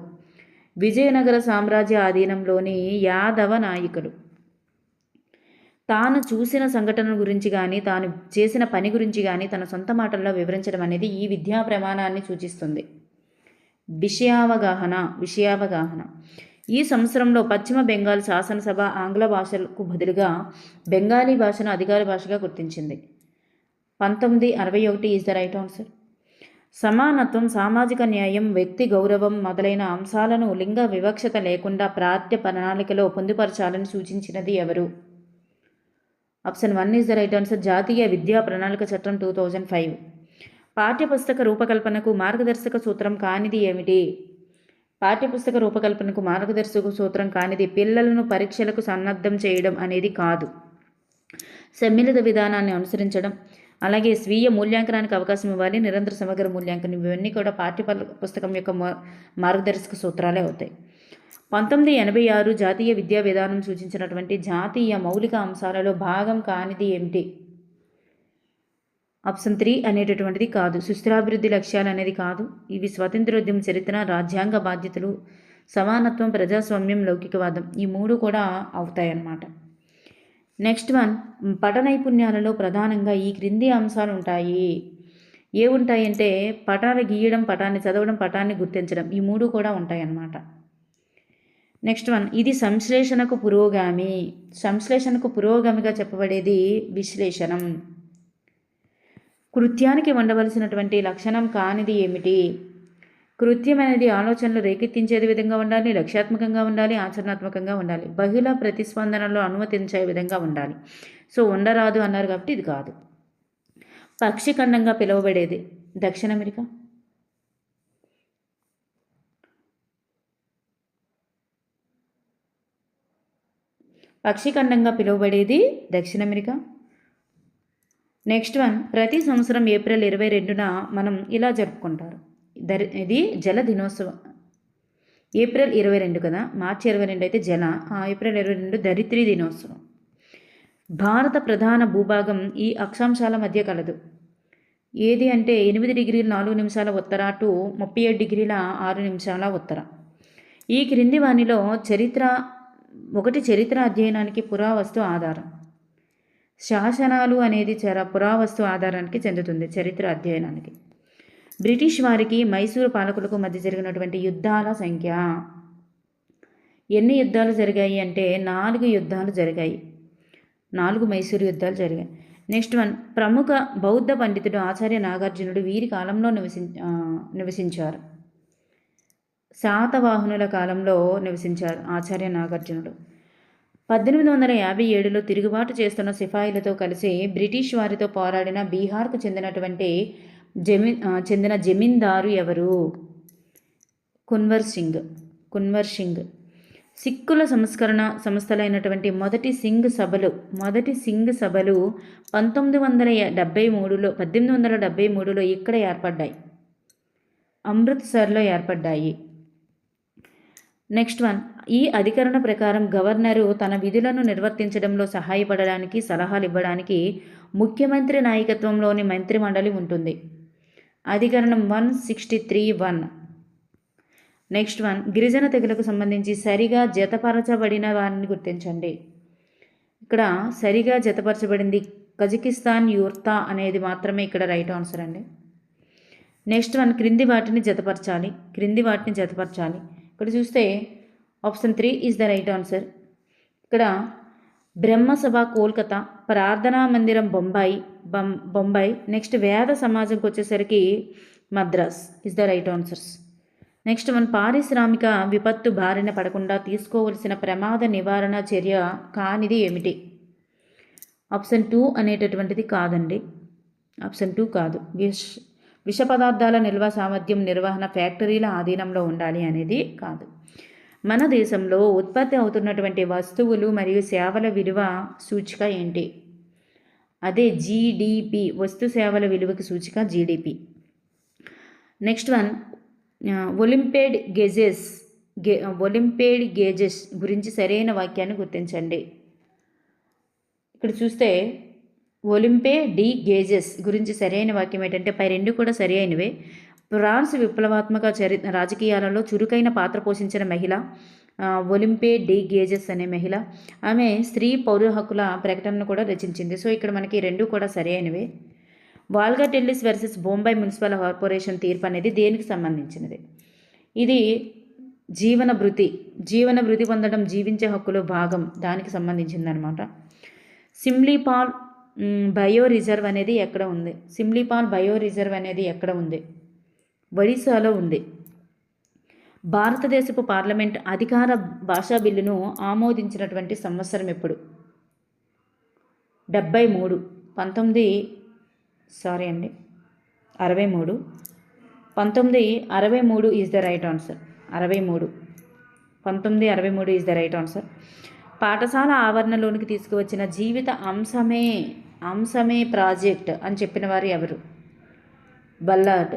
విజయనగర సామ్రాజ్య ఆధీనంలోని యాదవ నాయకులు. తాను చూసిన సంఘటన గురించి కానీ తాను చేసిన పని గురించి కానీ తన సొంత మాటల్లో వివరించడం అనేది ఈ విద్యా ప్రమాణాన్ని సూచిస్తుంది. విషయావగాహన. ఈ సంవత్సరంలో పశ్చిమ బెంగాల్ శాసనసభ ఆంగ్ల భాషలకు బదులుగా బెంగాలీ భాషను అధికార భాషగా గుర్తించింది. 1961 ఈజ్ ద రైట్ ఆన్సర్. సమానత్వం, సామాజిక న్యాయం, వ్యక్తి గౌరవం మొదలైన అంశాలను లింగ వివక్షత లేకుండా పాఠ్య ప్రణాళికలో పొందుపరచాలని సూచించినది ఎవరు? Option 1 is the right answer. జాతీయ విద్యా ప్రణాళిక చట్టం 2005. పాఠ్యపుస్తక రూపకల్పనకు మార్గదర్శక సూత్రం కానిది ఏమిటి? పాఠ్యపుస్తక రూపకల్పనకు మార్గదర్శక సూత్రం కానిది పిల్లలను పరీక్షలకు సన్నద్ధం చేయడం అనేది కాదు. సమ్మిళిత విధానాన్ని అనుసరించడం, అలాగే స్వీయ మూల్యాంకనానికి అవకాశం ఇవ్వాలి, నిరంతర సమగ్ర మూల్యాంకనం, ఇవన్నీ కూడా పుస్తకం యొక్క మార్గదర్శక సూత్రాలే అవుతాయి. 1986 జాతీయ విద్యా విధానం సూచించినటువంటి జాతీయ మౌలిక అంశాలలో భాగం కానిది ఏమిటి? ఆప్షన్ 3 అనేటటువంటిది కాదు. సుస్థిరాభివృద్ధి లక్ష్యాలు అనేది కాదు. ఇవి స్వాతంత్ర్యోద్యమ చరిత్ర, రాజ్యాంగ బాధ్యతలు, సమానత్వం, ప్రజాస్వామ్యం, లౌకికవాదం, ఈ 3 కూడా అవుతాయన్నమాట. నెక్స్ట్ వన్, పట నైపుణ్యాలలో ప్రధానంగా ఈ క్రింది అంశాలు ఉంటాయి. ఏముంటాయంటే పటాలు గీయడం, పటాన్ని చదవడం, పటాన్ని గుర్తించడం, ఈ 3 కూడా ఉంటాయన్నమాట. నెక్స్ట్ వన్, ఇది సంశ్లేషణకు పురోగామిగా చెప్పబడేది విశ్లేషణం. కృత్యానికి ఉండవలసినటువంటి లక్షణం కానిది ఏమిటి? కృత్యం అనేది ఆలోచనలు రేకెత్తించేది విధంగా ఉండాలి, లక్ష్యాత్మకంగా ఉండాలి, ఆచరణాత్మకంగా ఉండాలి, బహుళ ప్రతిస్పందనలు అనుమతించే విధంగా ఉండాలి. సో ఉండరాదు అన్నారు కాబట్టి ఇది కాదు. పక్షిఖండంగా పిలువబడేది దక్షిణ అమెరికా. పక్షిఖండంగా పిలువబడేది దక్షిణ అమెరికా. నెక్స్ట్ వన్, ప్రతి సంవత్సరం ఏప్రిల్ 22న మనం ఇలా జరుపుకుంటారు. ఇది జల దినోత్సవం. ఏప్రిల్ 22 కదా, మార్చి 22 అయితే ఏప్రిల్ 22 ధరిత్రి దినోత్సవం. భారత ప్రధాన భూభాగం ఈ అక్షాంశాల మధ్య కలదు. ఏది అంటే 8 డిగ్రీల 4 నిమిషాల ఉత్తర టు 37 డిగ్రీల 6 నిమిషాల ఉత్తర. ఈ క్రింది వానిలో చరిత్ర అధ్యయనానికి పురావస్తు ఆధారం. శాసనాలు అనేది పురావస్తు ఆధారానికి చెందుతుంది చరిత్ర అధ్యయనానికి. బ్రిటిష్ వారికి మైసూరు పాలకులకు మధ్య జరిగినటువంటి యుద్ధాల సంఖ్య. ఎన్ని యుద్ధాలు జరిగాయి అంటే 4 యుద్ధాలు జరిగాయి. 4 మైసూరు యుద్ధాలు జరిగాయి. నెక్స్ట్ వన్, ప్రముఖ బౌద్ధ పండితుడు ఆచార్య నాగార్జునుడు వీరి కాలంలో నివసించారు. శాతవాహనుల కాలంలో నివసించారు ఆచార్య నాగార్జునుడు. 1857లో తిరుగుబాటు చేస్తున్న సిపాయిలతో కలిసి బ్రిటిష్ వారితో పోరాడిన బీహార్కు చెందిన జమీందారు ఎవరు? కున్వర్ సింగ్. సిక్కుల సంస్కరణ సంస్థలైనటువంటి మొదటి సింగ్ సభలు 1873లో ఇక్కడ ఏర్పడ్డాయి, అమృత్సర్లో ఏర్పడ్డాయి. నెక్స్ట్ వన్, ఈ అధికరణ ప్రకారం గవర్నరు తన విధులను నిర్వర్తించడంలో సహాయపడడానికి, సలహాలు ఇవ్వడానికి ముఖ్యమంత్రి నాయకత్వంలోని మంత్రిమండలి ఉంటుంది. అధికరణం 163(1). నెక్స్ట్ వన్, గిరిజన తెగలకు సంబంధించి సరిగా జతపరచబడిన వారిని గుర్తించండి. ఇక్కడ సరిగా జతపరచబడింది కజకిస్తాన్ యూర్తా అనేది మాత్రమే ఇక్కడ రైట్ ఆన్సర్ అండి. నెక్స్ట్ వన్, క్రింది వాటిని జతపరచాలి. ఇక్కడ చూస్తే option 3 is the right answer. ఇక్కడ బ్రహ్మసభ కోల్కతా, ప్రార్థనా మందిరం బొంబాయి. నెక్స్ట్ వేద సమాజంకి వచ్చేసరికి Madras is the right answers. Next one, పారిశ్రామిక విపత్తు బారిన పడకుండా తీసుకోవలసిన ప్రమాద నివారణ చర్య కానిది ఏమిటి? ఆప్షన్ 2 అనేటటువంటిది కాదండి. ఆప్షన్ 2 కాదు. విష పదార్థాల నిల్వ సామర్థ్యం నిర్వహణ ఫ్యాక్టరీల ఆధీనంలో ఉండాలి అనేది కాదు. మన దేశంలో ఉత్పత్తి అవుతున్నటువంటి వస్తువులు మరియు సేవల విలువ సూచిక ఏంటి? అదే జీడిపి. వస్తు సేవల విలువకి సూచిక GDP. Next one, olympiad gauges గురించి సరైన వాక్యాన్ని గుర్తించండి. ఇక్కడ చూస్తే ఒలింపే డి గేజెస్ గురించి సరైన వాక్యం ఏంటంటే పై రెండు కూడా సరి అయినవే. ఫ్రాన్స్ విప్లవాత్మక రాజకీయాలలో చురుకైన పాత్ర పోషించిన మహిళ ఒలింపే డి గేజెస్ అనే మహిళ. ఆమె స్త్రీ పౌర హక్కుల ప్రకటనను కూడా రచించింది. సో ఇక్కడ మనకి రెండు కూడా సరి అయినవే. వాల్గా టెల్లిస్ వర్సెస్ బొంబాయి మున్సిపల్ కార్పొరేషన్ తీర్పు అనేది దేనికి సంబంధించినది? ఇది జీవన భృతి పొందడం జీవించే హక్కులో భాగం దానికి సంబంధించిందనమాట. సిమ్లీపాల్ బయో రిజర్వ్ అనేది ఎక్కడ ఉంది? సిమ్లీపాల్ బయో రిజర్వ్ అనేది ఎక్కడ ఉంది? ఒడిశాలో ఉంది. భారతదేశపు పార్లమెంట్ అధికార భాషా బిల్లును ఆమోదించినటువంటి సంవత్సరం ఎప్పుడు? 63 1963 is the right answer. 1963 is the right answer. పాఠశాల ఆవరణలోనికి తీసుకువచ్చిన జీవిత అంశమే ప్రాజెక్ట్ అని చెప్పిన వారు ఎవరు? బల్లార్డ్.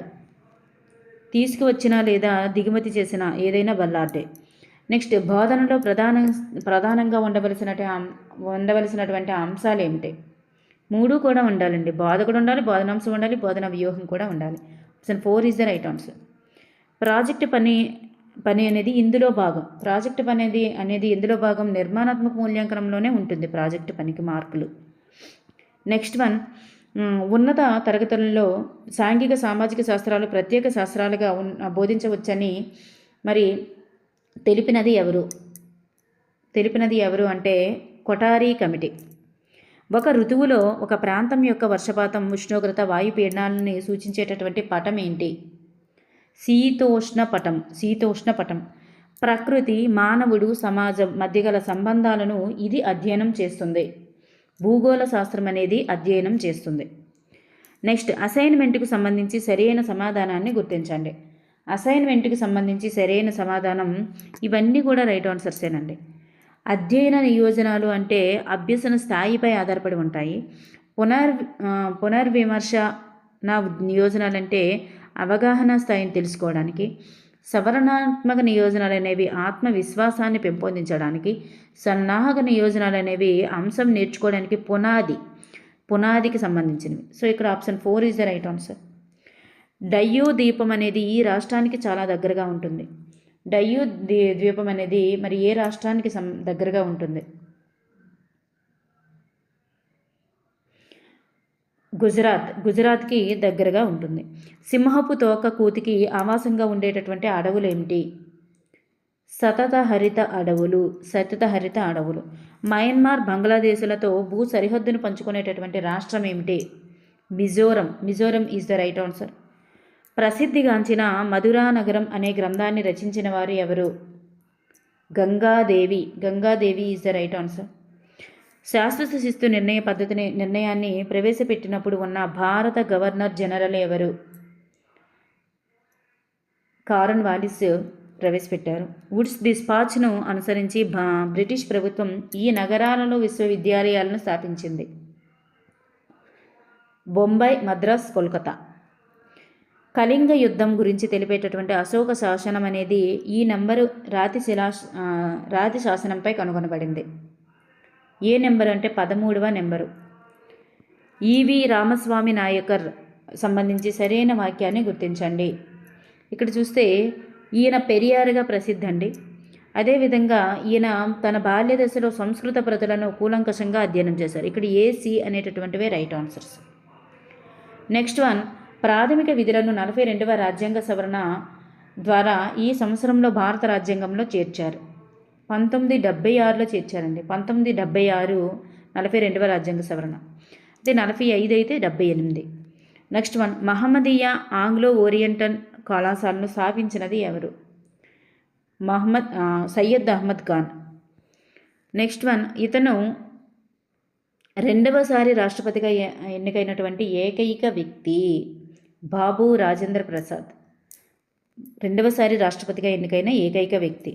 తీసుకువచ్చిన లేదా దిగుమతి చేసిన ఏదైనా బల్లార్డే. నెక్స్ట్, బోధనలో ప్రధానంగా ఉండవలసినటువంటి అంశాలు ఏమిటి? 3 కూడా ఉండాలండి. బోధకుడు ఉండాలి, బోధనాంశం ఉండాలి, బోధన వ్యూహం కూడా ఉండాలి. Option 4 is the right answer. Project పని అనేది ఇందులో భాగం. ప్రాజెక్ట్ పని అనేది ఇందులో భాగం. నిర్మాణాత్మక మూల్యాంకనంలోనే ఉంటుంది ప్రాజెక్ట్ పనికి మార్కులు. నెక్స్ట్ వన్, ఉన్నత తరగతులలో సాంఘిక సామాజిక శాస్త్రాలు ప్రత్యేక శాస్త్రాలుగా బోధించవచ్చని మరి తెలిపినది ఎవరు అంటే కొఠారీ కమిటీ. ఒక ఋతువులో ఒక ప్రాంతం యొక్క వర్షపాతం, ఉష్ణోగ్రత, వాయుపీడనాలని సూచించేటటువంటి పటం ఏంటి? శీతోష్ణ పటం. ప్రకృతి, మానవుడు, సమాజం మధ్య గల సంబంధాలను ఇది అధ్యయనం చేస్తుంది. భూగోళ శాస్త్రం అనేది అధ్యయనం చేస్తుంది. నెక్స్ట్, అసైన్మెంట్కు సంబంధించి సరైన సమాధానాన్ని గుర్తించండి. అసైన్మెంట్కి సంబంధించి సరైన సమాధానం ఇవన్నీ కూడా రైట్ ఆన్సర్సేనండి. అధ్యయన నియోజనాలు అంటే అభ్యసన స్థాయిపై ఆధారపడి ఉంటాయి. పునర్విమర్శన నియోజనాలంటే అవగాహన స్థాయిని తెలుసుకోవడానికి. సవరణాత్మక నియోజనాలు అనేవి ఆత్మవిశ్వాసాన్ని పెంపొందించడానికి. సన్నాహక నియోజనాలు అనేవి అంశం నేర్చుకోవడానికి పునాదికి సంబంధించినవి. సో ఇక్కడ option 4 is the right answer. Diu ద్వీపం అనేది ఈ రాష్ట్రానికి చాలా దగ్గరగా ఉంటుంది. డయ్యూ ద్వీపం అనేది మరి ఏ రాష్ట్రానికి దగ్గరగా ఉంటుంది? గుజరాత్కి దగ్గరగా ఉంటుంది. సింహపు తోక కూతికి ఆవాసంగా ఉండేటటువంటి అడవులు ఏమిటి? సతత హరిత అడవులు. మయన్మార్, బంగ్లాదేశ్లతో భూ సరిహద్దును పంచుకునేటటువంటి రాష్ట్రం ఏమిటి? Mizoram is the right answer. ప్రసిద్ధిగాంచిన మధురా నగరం అనే గ్రంథాన్ని రచించిన వారు ఎవరు? Gangadevi is the right answer. శాశ్వత శిస్తు నిర్ణయాన్ని ప్రవేశపెట్టినప్పుడు ఉన్న భారత గవర్నర్ జనరల్ ఎవరు? కారన్ వాలిస్ ప్రవేశపెట్టారు. వుడ్స్ డిస్పాచ్ను అనుసరించి బ్రిటిష్ ప్రభుత్వం ఈ నగరాలలో విశ్వవిద్యాలయాలను స్థాపించింది. బొంబాయి, మద్రాస్, కోల్కతా. కళింగ యుద్ధం గురించి తెలిపేటటువంటి అశోక శాసనం అనేది ఈ నంబరు రాతి శాసనంపై కనుగొనబడింది. ఏ నెంబరు అంటే 13వ నెంబరు. ఈవి రామస్వామి నాయకర్ సంబంధించి సరైన వాక్యాన్ని గుర్తించండి. ఇక్కడ చూస్తే ఈయన పెరియారుగా ప్రసిద్ధండి. అదేవిధంగా ఈయన తన బాల్య దశలో సంస్కృత ప్రతులను కూలంకషంగా అధ్యయనం చేశారు. ఇక్కడ ఏసి అనేటటువంటివే రైట్ ఆన్సర్స్. నెక్స్ట్ వన్, ప్రాథమిక విధులను 42వ రాజ్యాంగ సవరణ ద్వారా ఈ సంవత్సరంలో భారత రాజ్యాంగంలో చేర్చారు. 1976లో చేర్చారండి. 1976 42వ రాజ్యాంగ సవరణ. అదే 45 అయితే 78. నెక్స్ట్ వన్, మహమ్మదీయ ఆంగ్లో ఓరియంటల్ కళాశాలను స్థాపించినది ఎవరు? సయ్యద్ అహ్మద్ ఖాన్. నెక్స్ట్ వన్, ఇతను రెండవసారి రాష్ట్రపతిగా ఎన్నికైనటువంటి ఏకైక వ్యక్తి బాబు రాజేంద్ర ప్రసాద్. రెండవసారి రాష్ట్రపతిగా ఎన్నికైన ఏకైక వ్యక్తి.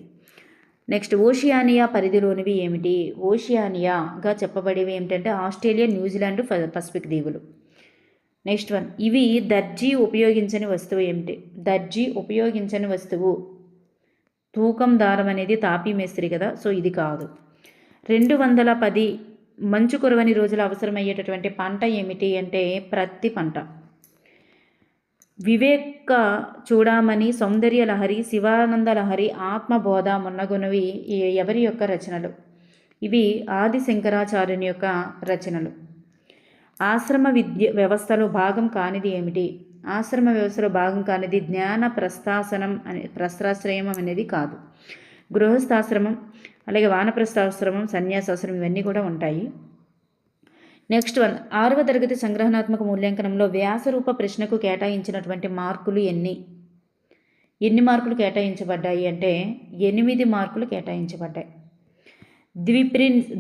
నెక్స్ట్, ఓషియానియా పరిధిలోనివి ఏమిటి? ఓషియానియాగా చెప్పబడేవి ఏమిటంటే ఆస్ట్రేలియా, న్యూజిలాండ్, పసిఫిక్ దీవులు. నెక్స్ట్ వన్, ఇవి దర్జీ ఉపయోగించని వస్తువు ఏమిటి? దర్జీ ఉపయోగించని వస్తువు తూకం దారం అనేది తాపీ మేస్త్రి కదా, సో ఇది కాదు. 210 మంచు కురవని రోజులు అవసరమయ్యేటటువంటి పంట ఏమిటి అంటే ప్రత్తి పంట. వివేక చూడామణి, సౌందర్య లహరి, శివానంద లహరి, ఆత్మబోధ మొన్నగునవి ఎవరి యొక్క రచనలు? ఇవి ఆది శంకరాచార్యుని యొక్క రచనలు. ఆశ్రమ విద్య వ్యవస్థలో భాగం కానిది ఏమిటి? ఆశ్రమ వ్యవస్థలో భాగం కానిది జ్ఞాన ప్రస్థాశ్రయం అనేది కాదు. గృహస్థాశ్రమం, అలాగే వానప్రస్థాశ్రమం, సన్యాసాశ్రమం ఇవన్నీ కూడా ఉంటాయి. నెక్స్ట్ వన్, 6వ తరగతి సంగ్రహణాత్మక మూల్యాంకనంలో వ్యాసరూప ప్రశ్నకు కేటాయించినటువంటి మార్కులు ఎన్ని మార్కులు కేటాయించబడ్డాయి అంటే 8 మార్కులు కేటాయించబడ్డాయి.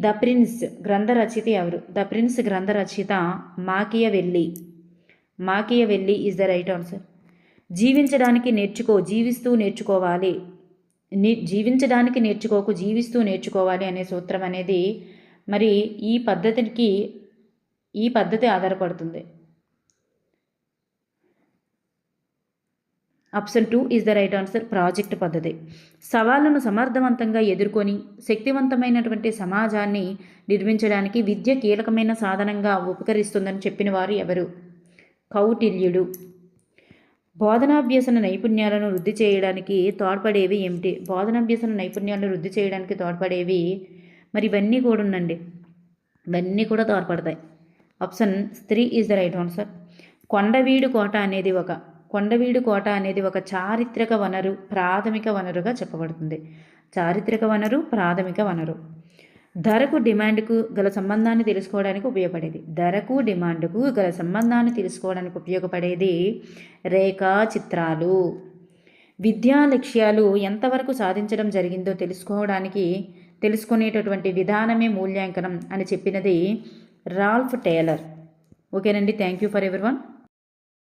ద ప్రిన్స్ గ్రంథ రచయిత ఎవరు? ద ప్రిన్స్ గ్రంథ రచయిత మాకియవెల్లి ఈజ్ ద రైట్ ఆన్సర్. జీవించడానికి నేర్చుకో, జీవిస్తూ నేర్చుకోవాలి. జీవించడానికి నేర్చుకోకు, జీవిస్తూ నేర్చుకోవాలి అనే సూత్రం అనేది మరి ఈ పద్ధతి ఆధారపడుతుంది. Option 2 is the right answer, project పద్ధతి. సవాళ్లను సమర్థవంతంగా ఎదుర్కొని శక్తివంతమైనటువంటి సమాజాన్ని నిర్మించడానికి విద్య కీలకమైన సాధనంగా ఉపకరిస్తుందని చెప్పిన వారు ఎవరు? కౌటిల్యుడు. బోధనాభ్యసన నైపుణ్యాలను వృద్ధి చేయడానికి తోడ్పడేవి ఏమిటి? బోధనాభ్యసన నైపుణ్యాలను వృద్ధి చేయడానికి తోడ్పడేవి మరి ఇవన్నీ కూడా ఉండండి, ఇవన్నీ కూడా తోడ్పడతాయి. Option 3 is the right answer. Kondaveedu కోట అనేది ఒక చారిత్రక వనరు, ప్రాథమిక వనరుగా చెప్పబడుతుంది. చారిత్రక వనరు, ప్రాథమిక వనరు. ధరకు డిమాండ్కు గల సంబంధాన్ని తెలుసుకోవడానికి ఉపయోగపడేది రేఖాచిత్రాలు. విద్యా లక్ష్యాలు ఎంతవరకు సాధించడం జరిగిందో తెలుసుకునేటటువంటి విధానమే మూల్యాంకనం అని చెప్పినది రాల్ఫ్ టేలర్. ఓకేనండి, థ్యాంక్ యూ ఫర్ ఎవ్రీవన్.